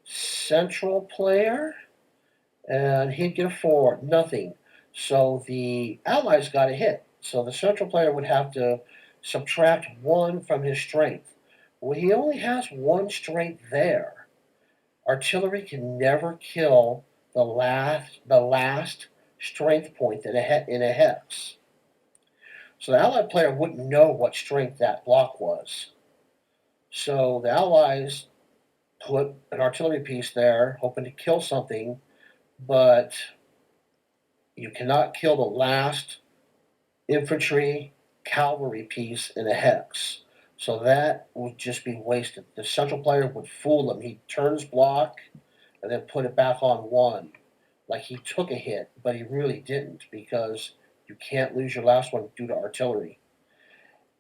central player, and he'd get a 4, nothing. So the Allies got a hit. So the central player would have to subtract 1 from his strength. Well, he only has 1 strength there. Artillery can never kill the last strength point in a hex. So the Allied player wouldn't know what strength that block was. So the Allies put an artillery piece there, hoping to kill something, but you cannot kill the last infantry cavalry piece in a hex. So that would just be wasted. The central player would fool him. He'd turn his block and then put it back on 1. Like he took a hit, but he really didn't, because you can't lose your last one due to artillery.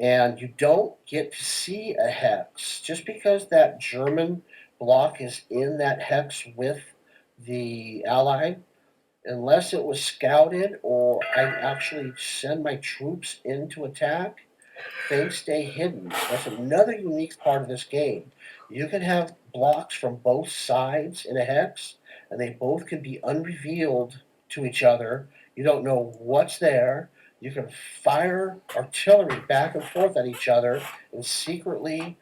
And you don't get to see a hex. Just because that German block is in that hex with the Allied, unless it was scouted or I actually send my troops in to attack, things stay hidden. That's another unique part of this game. You can have blocks from both sides in a hex, and they both can be unrevealed to each other. You don't know what's there. You can fire artillery back and forth at each other and secretly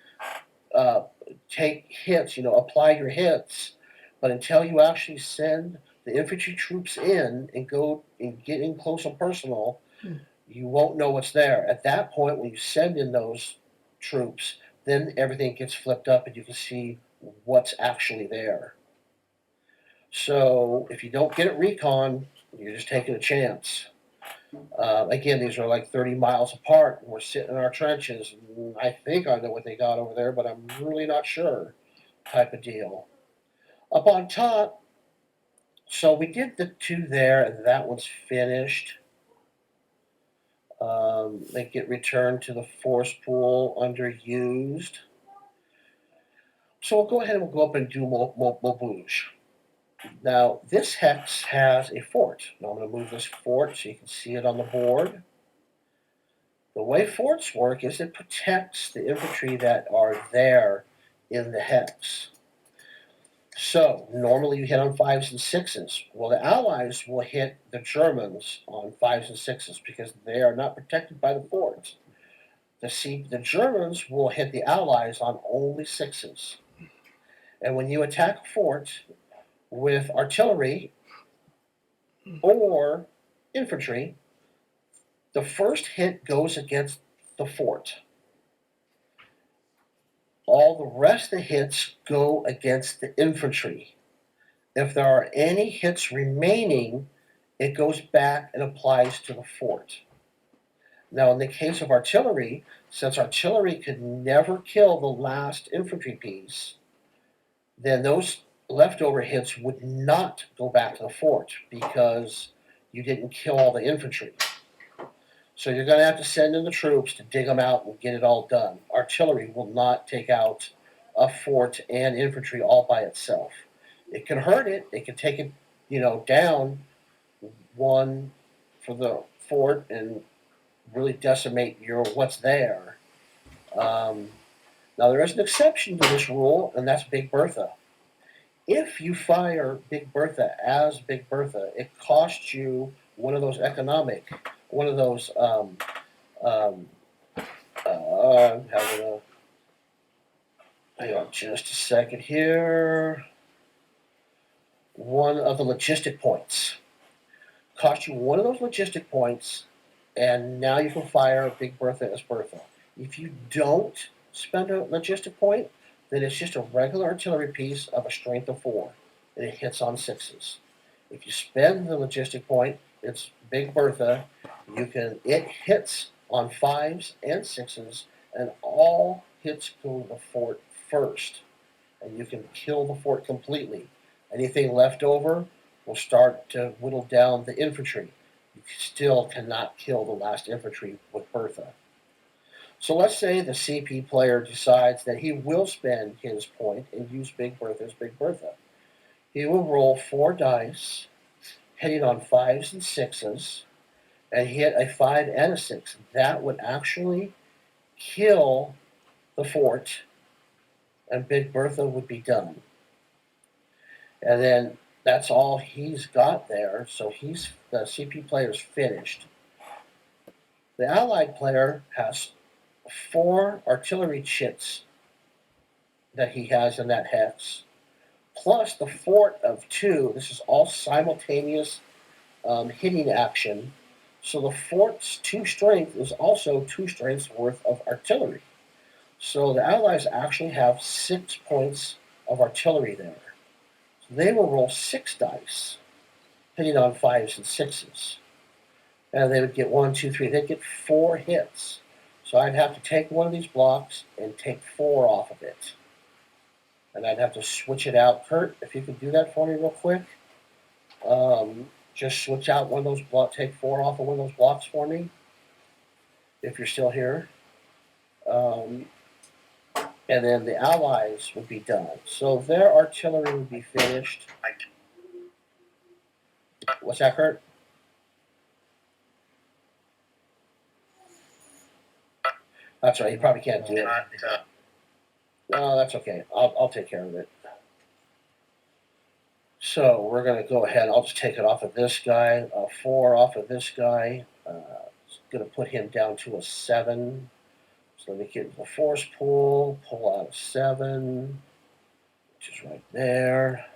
uh, take hits, apply your hits. But until you actually send the infantry troops in and go and get in close and personal, you won't know what's there. At that point, when you send in those troops, then everything gets flipped up and you can see what's actually there. So if you don't get it recon, you're just taking a chance. Again, these are like 30 miles apart. We're sitting in our trenches. I think I know what they got over there, but I'm really not sure, type of deal. Up on top, so we did the 2 there, and that one's finished. They get returned to the force pool underused. So we'll go ahead and we'll go up and do Maubeuge. Now, this hex has a fort. Now I'm going to move this fort so you can see it on the board. The way forts work is it protects the infantry that are there in the hex. So normally you hit on 5s and 6s. Well, the Allies will hit the Germans on 5s and 6s because they are not protected by the forts. The Germans will hit the Allies on only 6s. And when you attack a fort with artillery or infantry, the first hit goes against the fort. All the rest of the hits go against the infantry. If there are any hits remaining, it goes back and applies to the fort. Now, in the case of artillery, since artillery could never kill the last infantry piece, then those leftover hits would not go back to the fort because you didn't kill all the infantry. So you're going to have to send in the troops to dig them out and get it all done. Artillery will not take out a fort and infantry all by itself. It can hurt it. It can take it, down one for the fort and really decimate your what's there. Um, Now there is an exception to this rule, and that's Big Bertha. If you fire Big Bertha as Big Bertha, it costs you one of those. Um, I'm having a. Hang on, just a second here. One of the logistic points. Cost you one of those logistic points, and now you can fire Big Bertha as Bertha. If you don't spend a logistic point, then it's just a regular artillery piece of a strength of 4, and it hits on 6s. If you spend the logistic point, it's Big Bertha. It hits on 5s and 6s, and all hits go to the fort first, and you can kill the fort completely. Anything left over will start to whittle down the infantry. You still cannot kill the last infantry with Bertha. So let's say the CP player decides that he will spend his point and use Big Bertha as Big Bertha. He will roll 4 dice, hitting on 5s and 6s, and hit a 5 and a 6. That would actually kill the fort, and Big Bertha would be done. And then that's all he's got there, so the CP player's finished. The Allied player has 4 artillery chits that he has in that hex, plus the fort of 2. This is all simultaneous hitting action. So the fort's 2 strength is also 2 strengths worth of artillery. So the Allies actually have 6 points of artillery there. So they will roll 6 dice, hitting on 5s and 6s. And they would get 1, 2, 3. They'd get 4 hits. So I'd have to take one of these blocks and take 4 off of it. And I'd have to switch it out. Kurt, if you could do that for me real quick. Just switch out one of those blocks, take 4 off of one of those blocks for me, if you're still here. And then the Allies would be done. So their artillery would be finished. What's that, Kurt? That's right, you probably can't do it. No, that's okay. I'll take care of it. So we're going to go ahead. I'll just take it off of this guy. 4 off of this guy. It's going to put him down to a 7. So let me get the force pull out a 7, which is right there.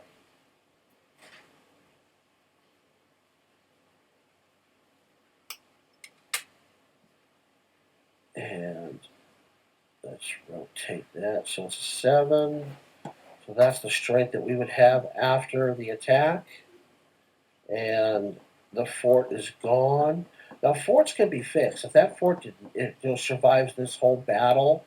And let's rotate that. So it's a 7. So that's the strength that we would have after the attack. And the fort is gone. Now, forts can be fixed. If that fort survives this whole battle,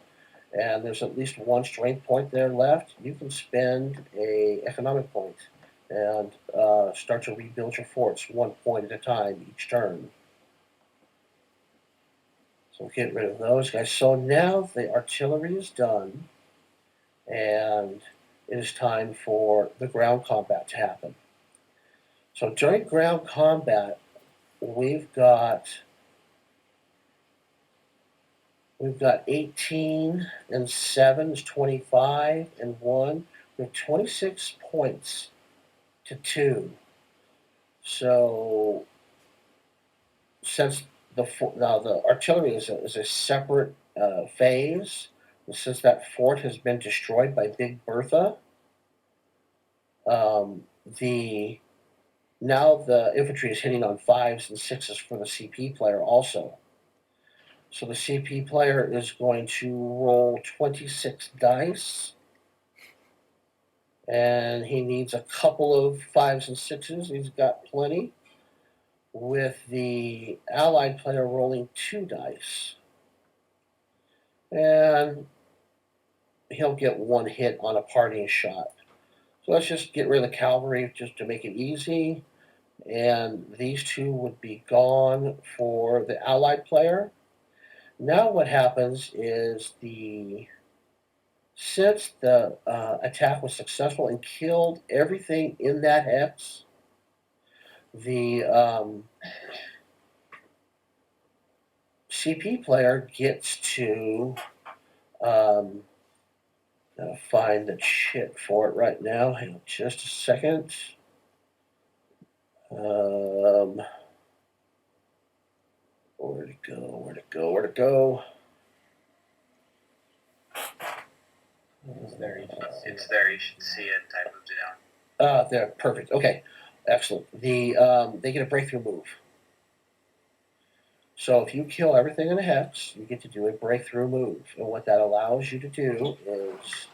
and there's at least 1 strength point there left, you can spend a economic point and start to rebuild your forts 1 point at a time each turn. So get rid of those guys. So now the artillery is done, and it is time for the ground combat to happen. So during ground combat, we've got 18 and 7 is 25 and 1. We have 26 points to 2. So since the artillery is a separate phase, and since that fort has been destroyed by Big Bertha, now the infantry is hitting on 5s and 6s for the CP player also. So the CP player is going to roll 26 dice, and he needs a couple of 5s and 6s. He's got plenty. With the Allied player rolling 2 dice, and he'll get 1 hit on a parting shot. So let's just get rid of the cavalry just to make it easy. And these 2 would be gone for the Allied player. Now what happens is the Since the attack was successful and killed everything in that hex, the CP player gets to find the shit for it right now. Hang on just a second. Where'd it go? Where'd it go? Where'd it go? It's there. You should see It's there. You should see it. I moved it down. There. Perfect. Okay. Excellent. They get a breakthrough move. So if you kill everything in a hex, you get to do a breakthrough move. And what that allows you to do is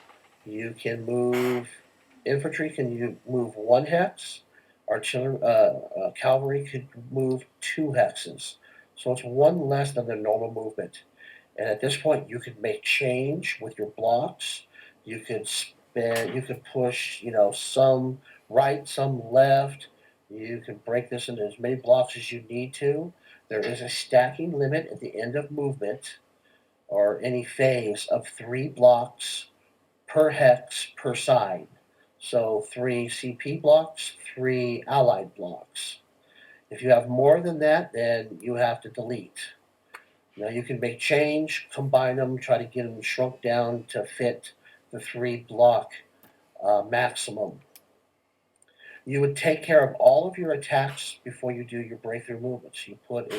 you can move infantry can move one hex, artillery cavalry could move 2 hexes. So it's one less than their normal movement. And at this point you could make change with your blocks. You could push, some right, some left. You can break this into as many blocks as you need to. There is a stacking limit at the end of movement or any phase of 3 blocks per hex per side. So 3 CP blocks, 3 allied blocks. If you have more than that, then you have to delete. Now you can make change, combine them, try to get them shrunk down to fit the 3 block maximum. You would take care of all of your attacks before you do your breakthrough movements. You put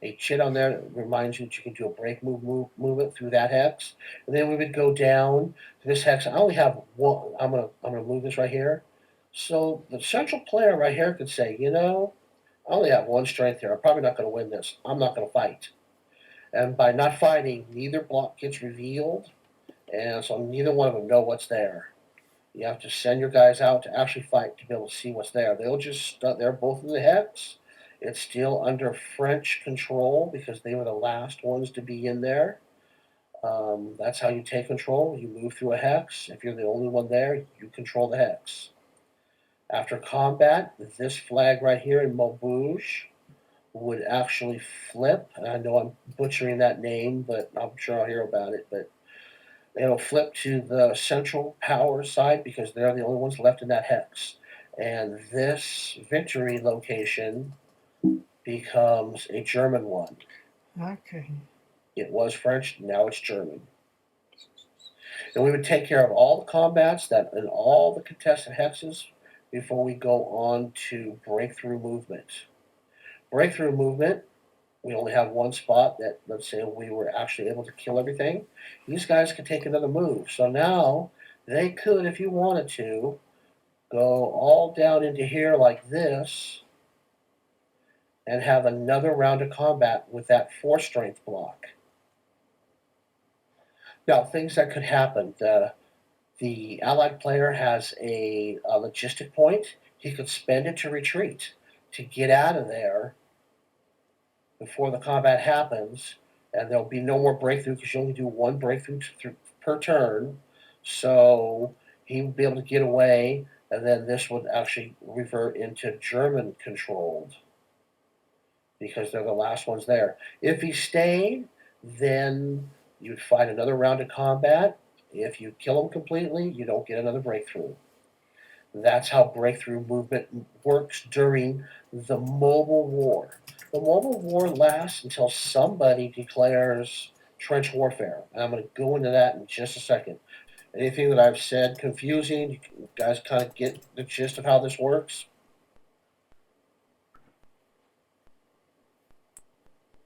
a chit on there that reminds you that you can do a break movement through that hex. And then we would go down to this hex. I only have one. I'm gonna move this right here. So the central player right here could say, I only have 1 strength here. I'm probably not going to win this. I'm not going to fight. And by not fighting, neither block gets revealed, and so neither one of them know what's there. You have to send your guys out to actually fight to be able to see what's there. They'll just they're both in the hex. It's still under French control because they were the last ones to be in there. That's how you take control. You move through a hex. If you're the only one there, you control the hex. After combat, this flag right here in Maubouge would actually flip. I know I'm butchering that name, but I'm sure I'll hear about it. But it'll flip to the central power side because they're the only ones left in that hex. And this victory location becomes a German one. Okay. It was French, now it's German. And we would take care of all the combats that and all the contested hexes before we go on to breakthrough movement. Breakthrough movement, we only have 1 spot that, let's say we were actually able to kill everything. These guys could take another move. So now they could, if you wanted to, go all down into here like this and have another round of combat with that 4 strength block. Now, things that could happen. The allied player has a logistic point. He could spend it to retreat, to get out of there before the combat happens, and there'll be no more breakthrough because you only do 1 breakthrough per turn. So he would be able to get away, and then this would actually revert into German controlled because they're the last ones there. If he stayed, then you'd fight another round of combat. If you kill him completely, you don't get another breakthrough. That's how breakthrough movement works during the mobile war. The mobile war lasts until somebody declares trench warfare. And I'm going to go into that in just a second. Anything that I've said confusing? You guys kind of get the gist of how this works?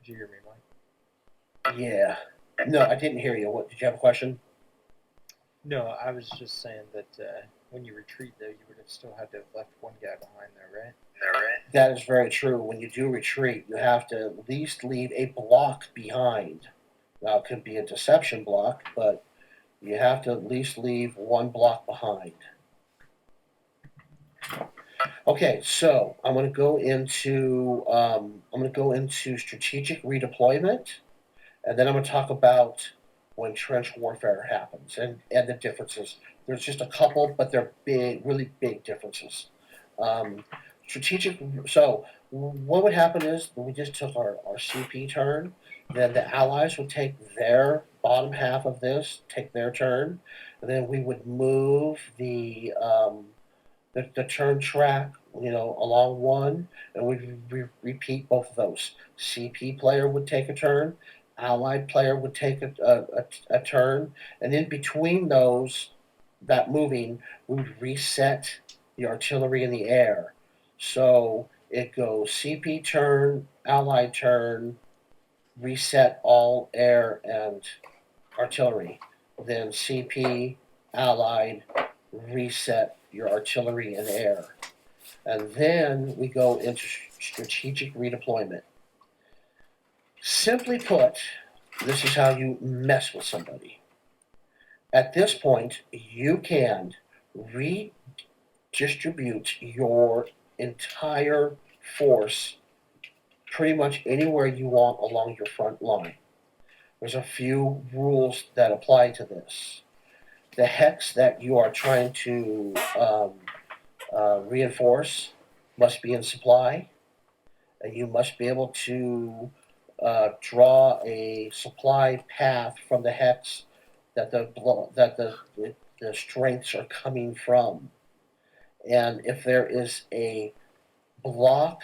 Did you hear me, Mike? Yeah. No, I didn't hear you. What, did you have a question? No, I was just saying that when you retreat, though, you would have still had to have left 1 guy behind there, right? That is very true. When you do retreat, you have to at least leave a block behind. Now, it could be a deception block, but you have to at least leave 1 block behind. Okay, so I'm going to go into strategic redeployment, and then I'm going to talk about when trench warfare happens and the differences. There's just a couple, but they're big, really big differences. Strategic. So what would happen is we just took our CP turn. Then the allies would take their bottom half of this, take their turn, and then we would move the turn track, along one, and we'd repeat both of those. CP player would take a turn, Allied player would take a turn, and in between those, that moving, we would reset the artillery in the air. So it goes CP turn, Allied turn, reset all air and artillery. Then CP, Allied, reset your artillery and air. And then we go into strategic redeployment. Simply put, this is how you mess with somebody. At this point, you can redistribute your entire force pretty much anywhere you want along your front line. There's a few rules that apply to this. The hex that you are trying to reinforce must be in supply, and you must be able to draw a supply path from the hex that the strengths are coming from. And if there is a block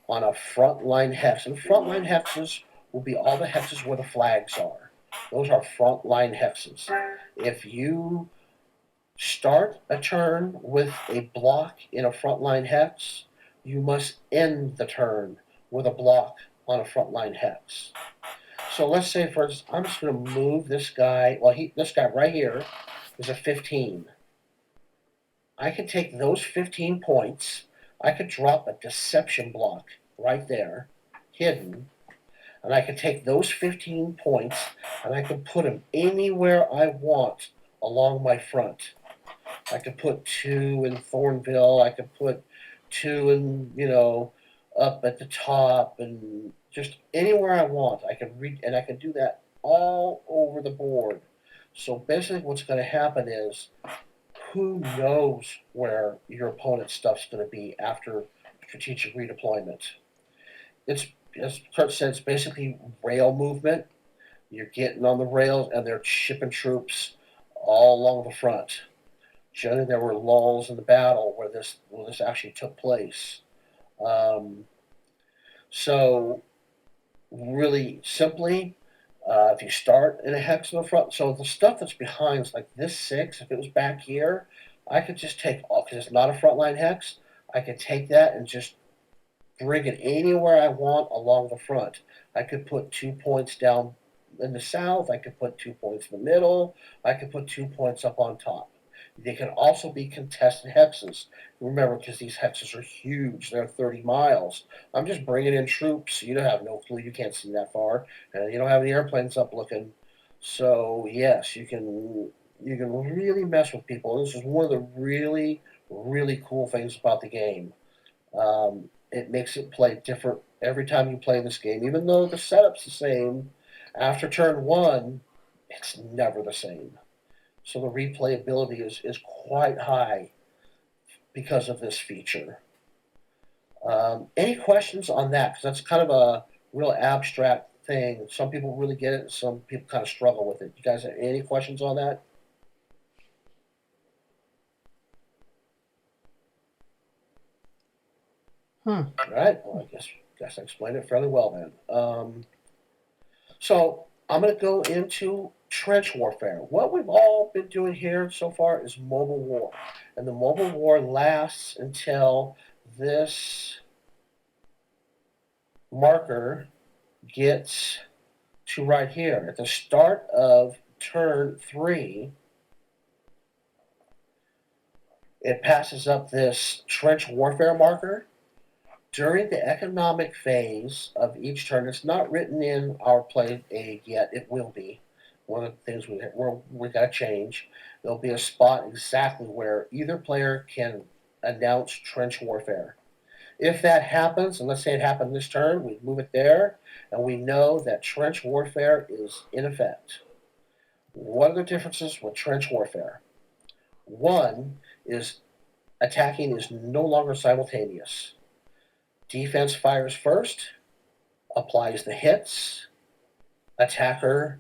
on a frontline hex, and frontline hexes will be all the hexes where the flags are. Those are frontline hexes. If you start a turn with a block in a frontline hex, you must end the turn with a block on a frontline hex. So let's say, for instance, I'm just going to move this guy. Well, this guy right here is a 15. I can take those 15 points. I could drop a deception block right there, hidden, and I could take those 15 points and I could put them anywhere I want along my front. I could put 2 in Thornville. I could put 2 in, up at the top, and just anywhere I want. I could and I could do that all over the board. So basically, what's going to happen is, who knows where your opponent's stuff's going to be after strategic redeployment? It's, as Kurt said, it's basically rail movement. You're getting on the rails, and they're shipping troops all along the front. Generally, there were lulls in the battle where this actually took place. So, really simply, if you start in a hex in the front, so the stuff that's behind is like this 6. If it was back here, I could just take off, because it's not a frontline hex. I could take that and just bring it anywhere I want along the front. I could put 2 points down in the south. I could put 2 points in the middle. I could put 2 points up on top. They can also be contested hexes. Remember, because these hexes are huge. They're 30 miles. I'm just bringing in troops. You don't have no clue. You can't see that far. And you don't have the airplanes up looking. So, yes, you can really mess with people. This is one of the really, really cool things about the game. It makes it play different every time you play this game. Even though the setup's the same, after turn 1, it's never the same. So the replayability is quite high because of this feature. Any questions on that? Because that's kind of a real abstract thing. Some people really get it, and some people kind of struggle with it. You guys have any questions on that? All right. Well, I guess I explained it fairly well then. So I'm going to go into trench warfare. What we've all been doing here so far is mobile war. And the mobile war lasts until this marker gets to right here. At the start of turn 3, it passes up this trench warfare marker. During the economic phase of each turn, it's not written in our play aid yet. It will be. One of the things we got to change. There'll be a spot exactly where either player can announce trench warfare. If that happens, and let's say it happened this turn, we move it there, and we know that trench warfare is in effect. What are the differences with trench warfare? One is attacking is no longer simultaneous. Defense fires first, applies the hits, attacker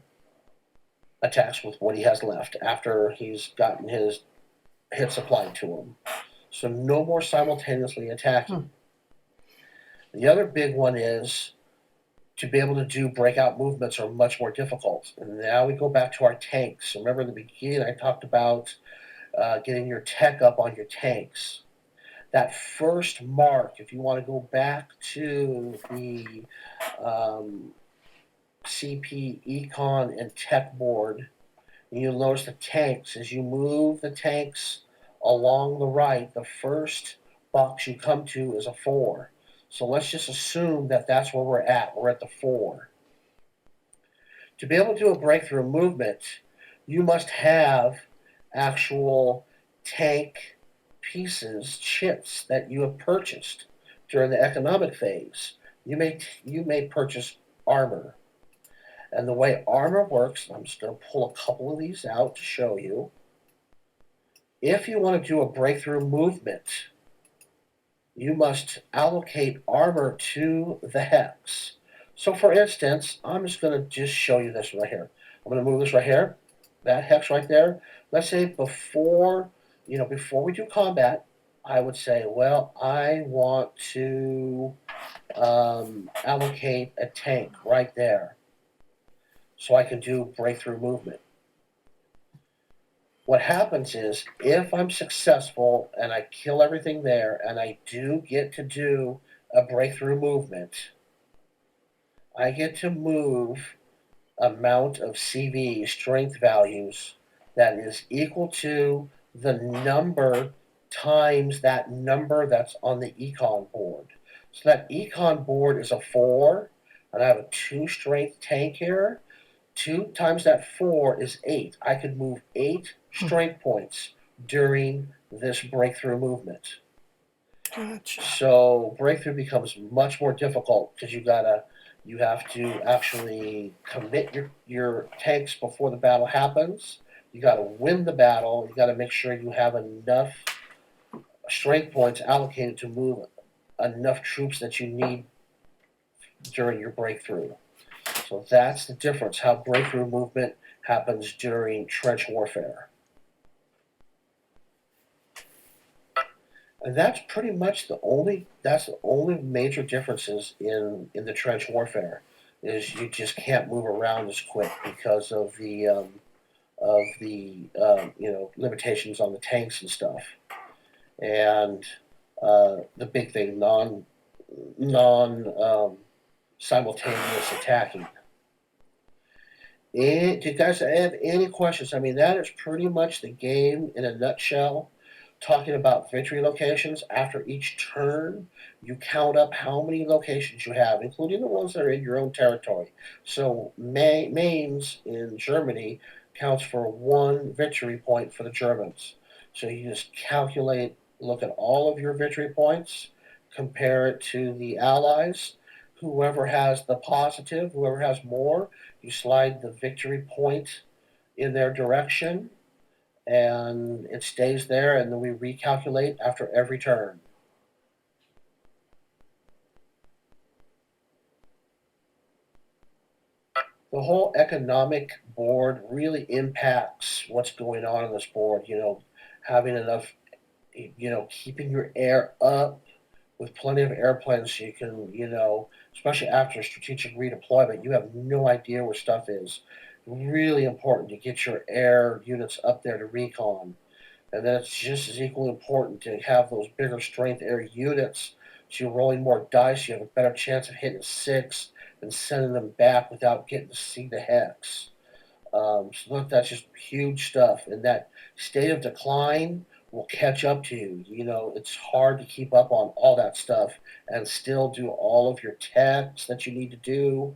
attacks with what he has left after he's gotten his hits applied to him. So no more simultaneously attacking. The other big one is to be able to do breakout movements are much more difficult. And now we go back to our tanks. Remember in the beginning I talked about getting your tech up on your tanks. That first mark, if you want to go back to the CP Econ and Tech board, you'll notice the tanks. As you move the tanks along the right, the first box you come to is a 4. So let's just assume that that's where we're at. We're at the 4. To be able to do a breakthrough movement, you must have actual tank pieces, chips that you have purchased during the economic phase. You may purchase armor. And the way armor works, I'm just going to pull a couple of these out to show you. If you want to do a breakthrough movement, you must allocate armor to the hex. So for instance, I'm just going to just show you this right here. I'm going to move this right here, that hex right there. Let's say before we do combat, I would say, well, I want to allocate a tank right there, so I can do breakthrough movement. What happens is, if I'm successful and I kill everything there, and I do get to do a breakthrough movement, I get to move amount of CV, strength values, that is equal to the number times that number that's on the econ board. So that econ board is a 4, and I have a 2 strength tank here. 2 times that 4 is 8. I could move 8 strength points during this breakthrough movement. Gotcha. So breakthrough becomes much more difficult because you have to actually commit your tanks before the battle happens. You got to win the battle. You got to make sure you have enough strength points allocated to move enough troops that you need during your breakthrough. So that's the difference, how breakthrough movement happens during trench warfare. And that's pretty much the only major differences in the trench warfare, is you just can't move around as quick because of the limitations on the tanks and stuff. And the big thing, simultaneous attacking. Do you guys have any questions? I mean, that is pretty much the game in a nutshell. Talking about victory locations, after each turn, you count up how many locations you have, including the ones that are in your own territory. So Mainz in Germany counts for 1 victory point for the Germans. So you just calculate, look at all of your victory points, compare it to the Allies. Whoever has the positive, whoever has more, you slide the victory point in their direction, and it stays there, and then we recalculate after every turn. The whole economic board really impacts what's going on this board. Having enough, keeping your air up with plenty of airplanes so you can, especially after strategic redeployment, you have no idea where stuff is. Really important to get your air units up there to recon. And then it's just as equally important to have those bigger strength air units, so you're rolling more dice, you have a better chance of hitting 6 and sending them back without getting to see the hex. So look, that's just huge stuff. And that state of decline will catch up to you. It's hard to keep up on all that stuff and still do all of your techs that you need to do.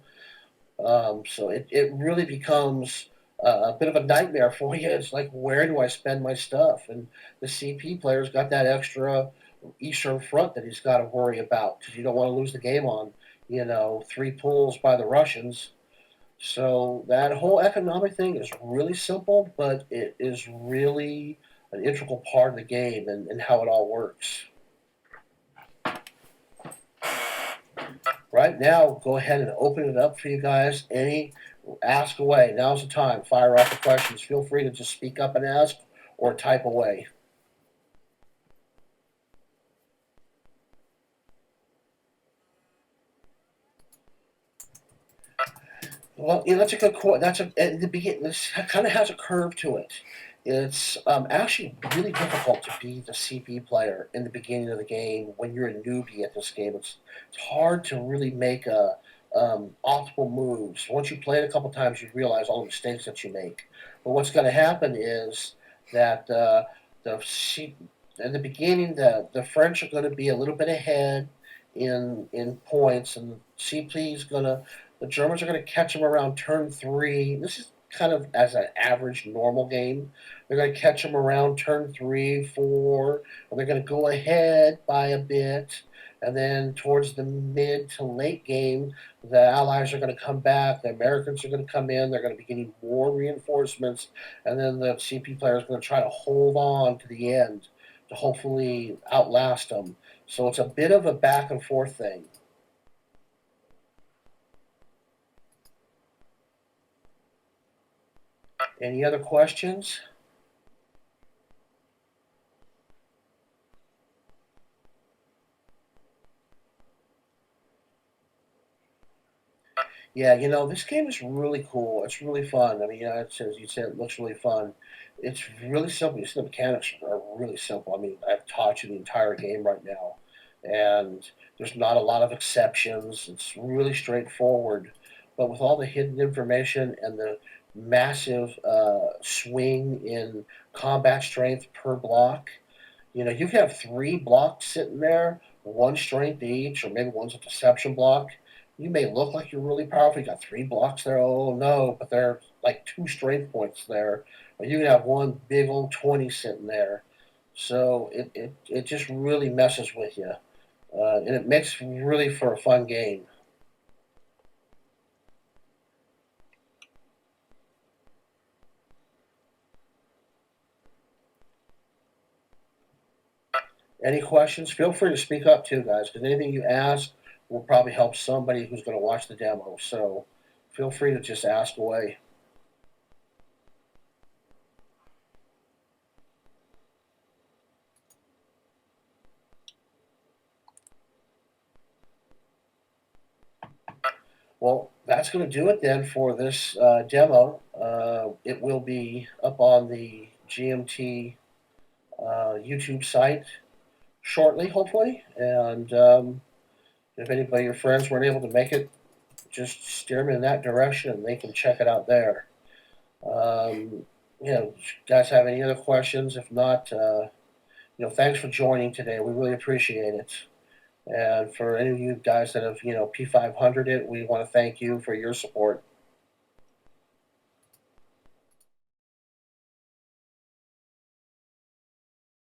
So it really becomes a bit of a nightmare for you. It's like, where do I spend my stuff? And the CP player's got that extra Eastern Front that he's got to worry about, because you don't want to lose the game on, 3 pulls by the Russians. So that whole economic thing is really simple, but it is really an integral part of the game and how it all works. Right now, go ahead and open it up for you guys. Any Ask away. Now's the time. Fire off the questions. Feel free to just speak up and ask or type away. Well, that's a good question. That's at the beginning. This kind of has a curve to it. It's actually really difficult to be the CP player in the beginning of the game when you're a newbie at this game. It's hard to really make optimal moves. Once you play it a couple times, you realize all the mistakes that you make. But what's going to happen is that in the beginning, the French are going to be a little bit ahead in points, and CP is going to the Germans are going to catch them around turn 3. This is kind of as an average normal game. They're going to catch them around turn 3, 4, and they're going to go ahead by a bit. And then towards the mid to late game, the Allies are going to come back. The Americans are going to come in. They're going to be getting more reinforcements. And then the CP player is going to try to hold on to the end to hopefully outlast them. So it's a bit of a back and forth thing. Any other questions? Yeah, this game is really cool. It's really fun. I mean, as you said, it looks really fun. It's really simple. You see, the mechanics are really simple. I mean, I've taught you the entire game right now, and there's not a lot of exceptions. It's really straightforward, but with all the hidden information and the massive swing in combat strength per block, you can have 3 blocks sitting there, 1 strength each, or maybe one's a deception block. You may look like you're really powerful. You got 3 blocks there. Oh no, but there are like 2 strength points there. Or you can have one big old 20 sitting there. So it just really messes with you. And it makes really for a fun game. Any questions? Feel free to speak up too, guys, because anything you ask will probably help somebody who's going to watch the demo. So feel free to just ask away. Well, that's going to do it then for this demo. It will be up on the GMT YouTube site shortly, hopefully. And if anybody, your friends, weren't able to make it, just steer them in that direction and they can check it out there. Guys have any other questions? If not, thanks for joining today. We really appreciate it. And for any of you guys that have, P500 it, we want to thank you for your support.